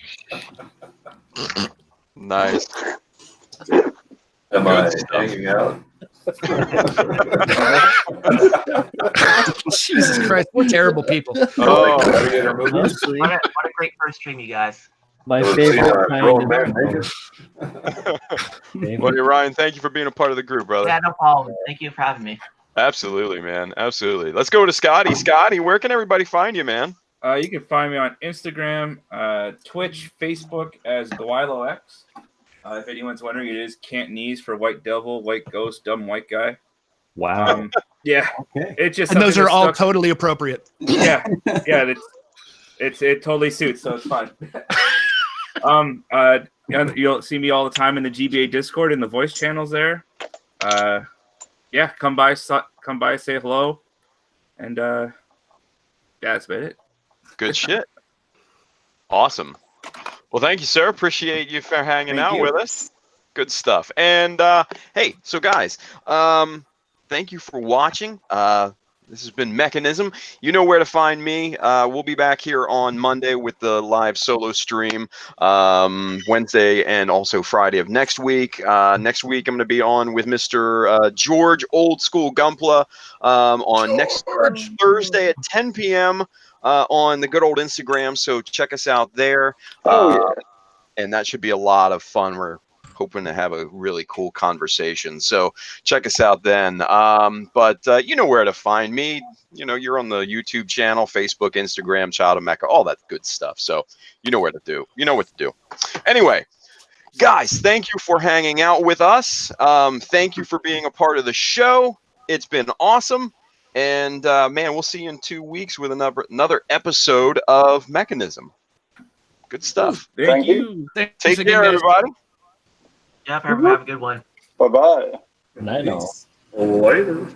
Nice. Am I hanging out? Jesus Christ, we're terrible people. Oh, Honestly, What a great first stream, you guys. my favorite kind Buddy Ryan, thank you for being a part of the group, brother. Yeah, no problem. Thank you for having me. Absolutely, man. Absolutely. Let's go to Scotty. Scotty, where can everybody find you, man? You can find me on Instagram, Twitch, Facebook as GoiloX. If anyone's wondering, it is Cantonese for White Devil, White Ghost, Dumb White Guy. Wow. Yeah. Okay. It's just And those something are that all stuck- totally appropriate. Yeah. Yeah. It totally suits, so it's fine. You'll see me all the time in the GBA Discord in the voice channels there. Yeah, come by, say hello, and that's about it. Good shit. Awesome. Well, thank you, sir. Appreciate you for hanging out with us. Good stuff. And hey, so guys, thank you for watching. This has been Mechanism. You know where to find me. We'll be back here on Monday with the live solo stream, Wednesday and also Friday of next week. Next week, I'm going to be on with Mr. George Old School Gunpla on next Thursday at 10 p.m. On the good old Instagram. So check us out there. And that should be a lot of fun. We're hoping to have a really cool conversation. So check us out then. But you know where to find me. You know, you're on the YouTube channel, Facebook, Instagram, Child of Mecha, all that good stuff. So you know where to do. You know what to do. Anyway, guys, thank you for hanging out with us. Thank you for being a part of the show. It's been awesome. And man, we'll see you in 2 weeks with another episode of Mechanism. Good stuff. Thank you. Take care, everybody. Yeah, have a good one. Bye-bye. I know. Later.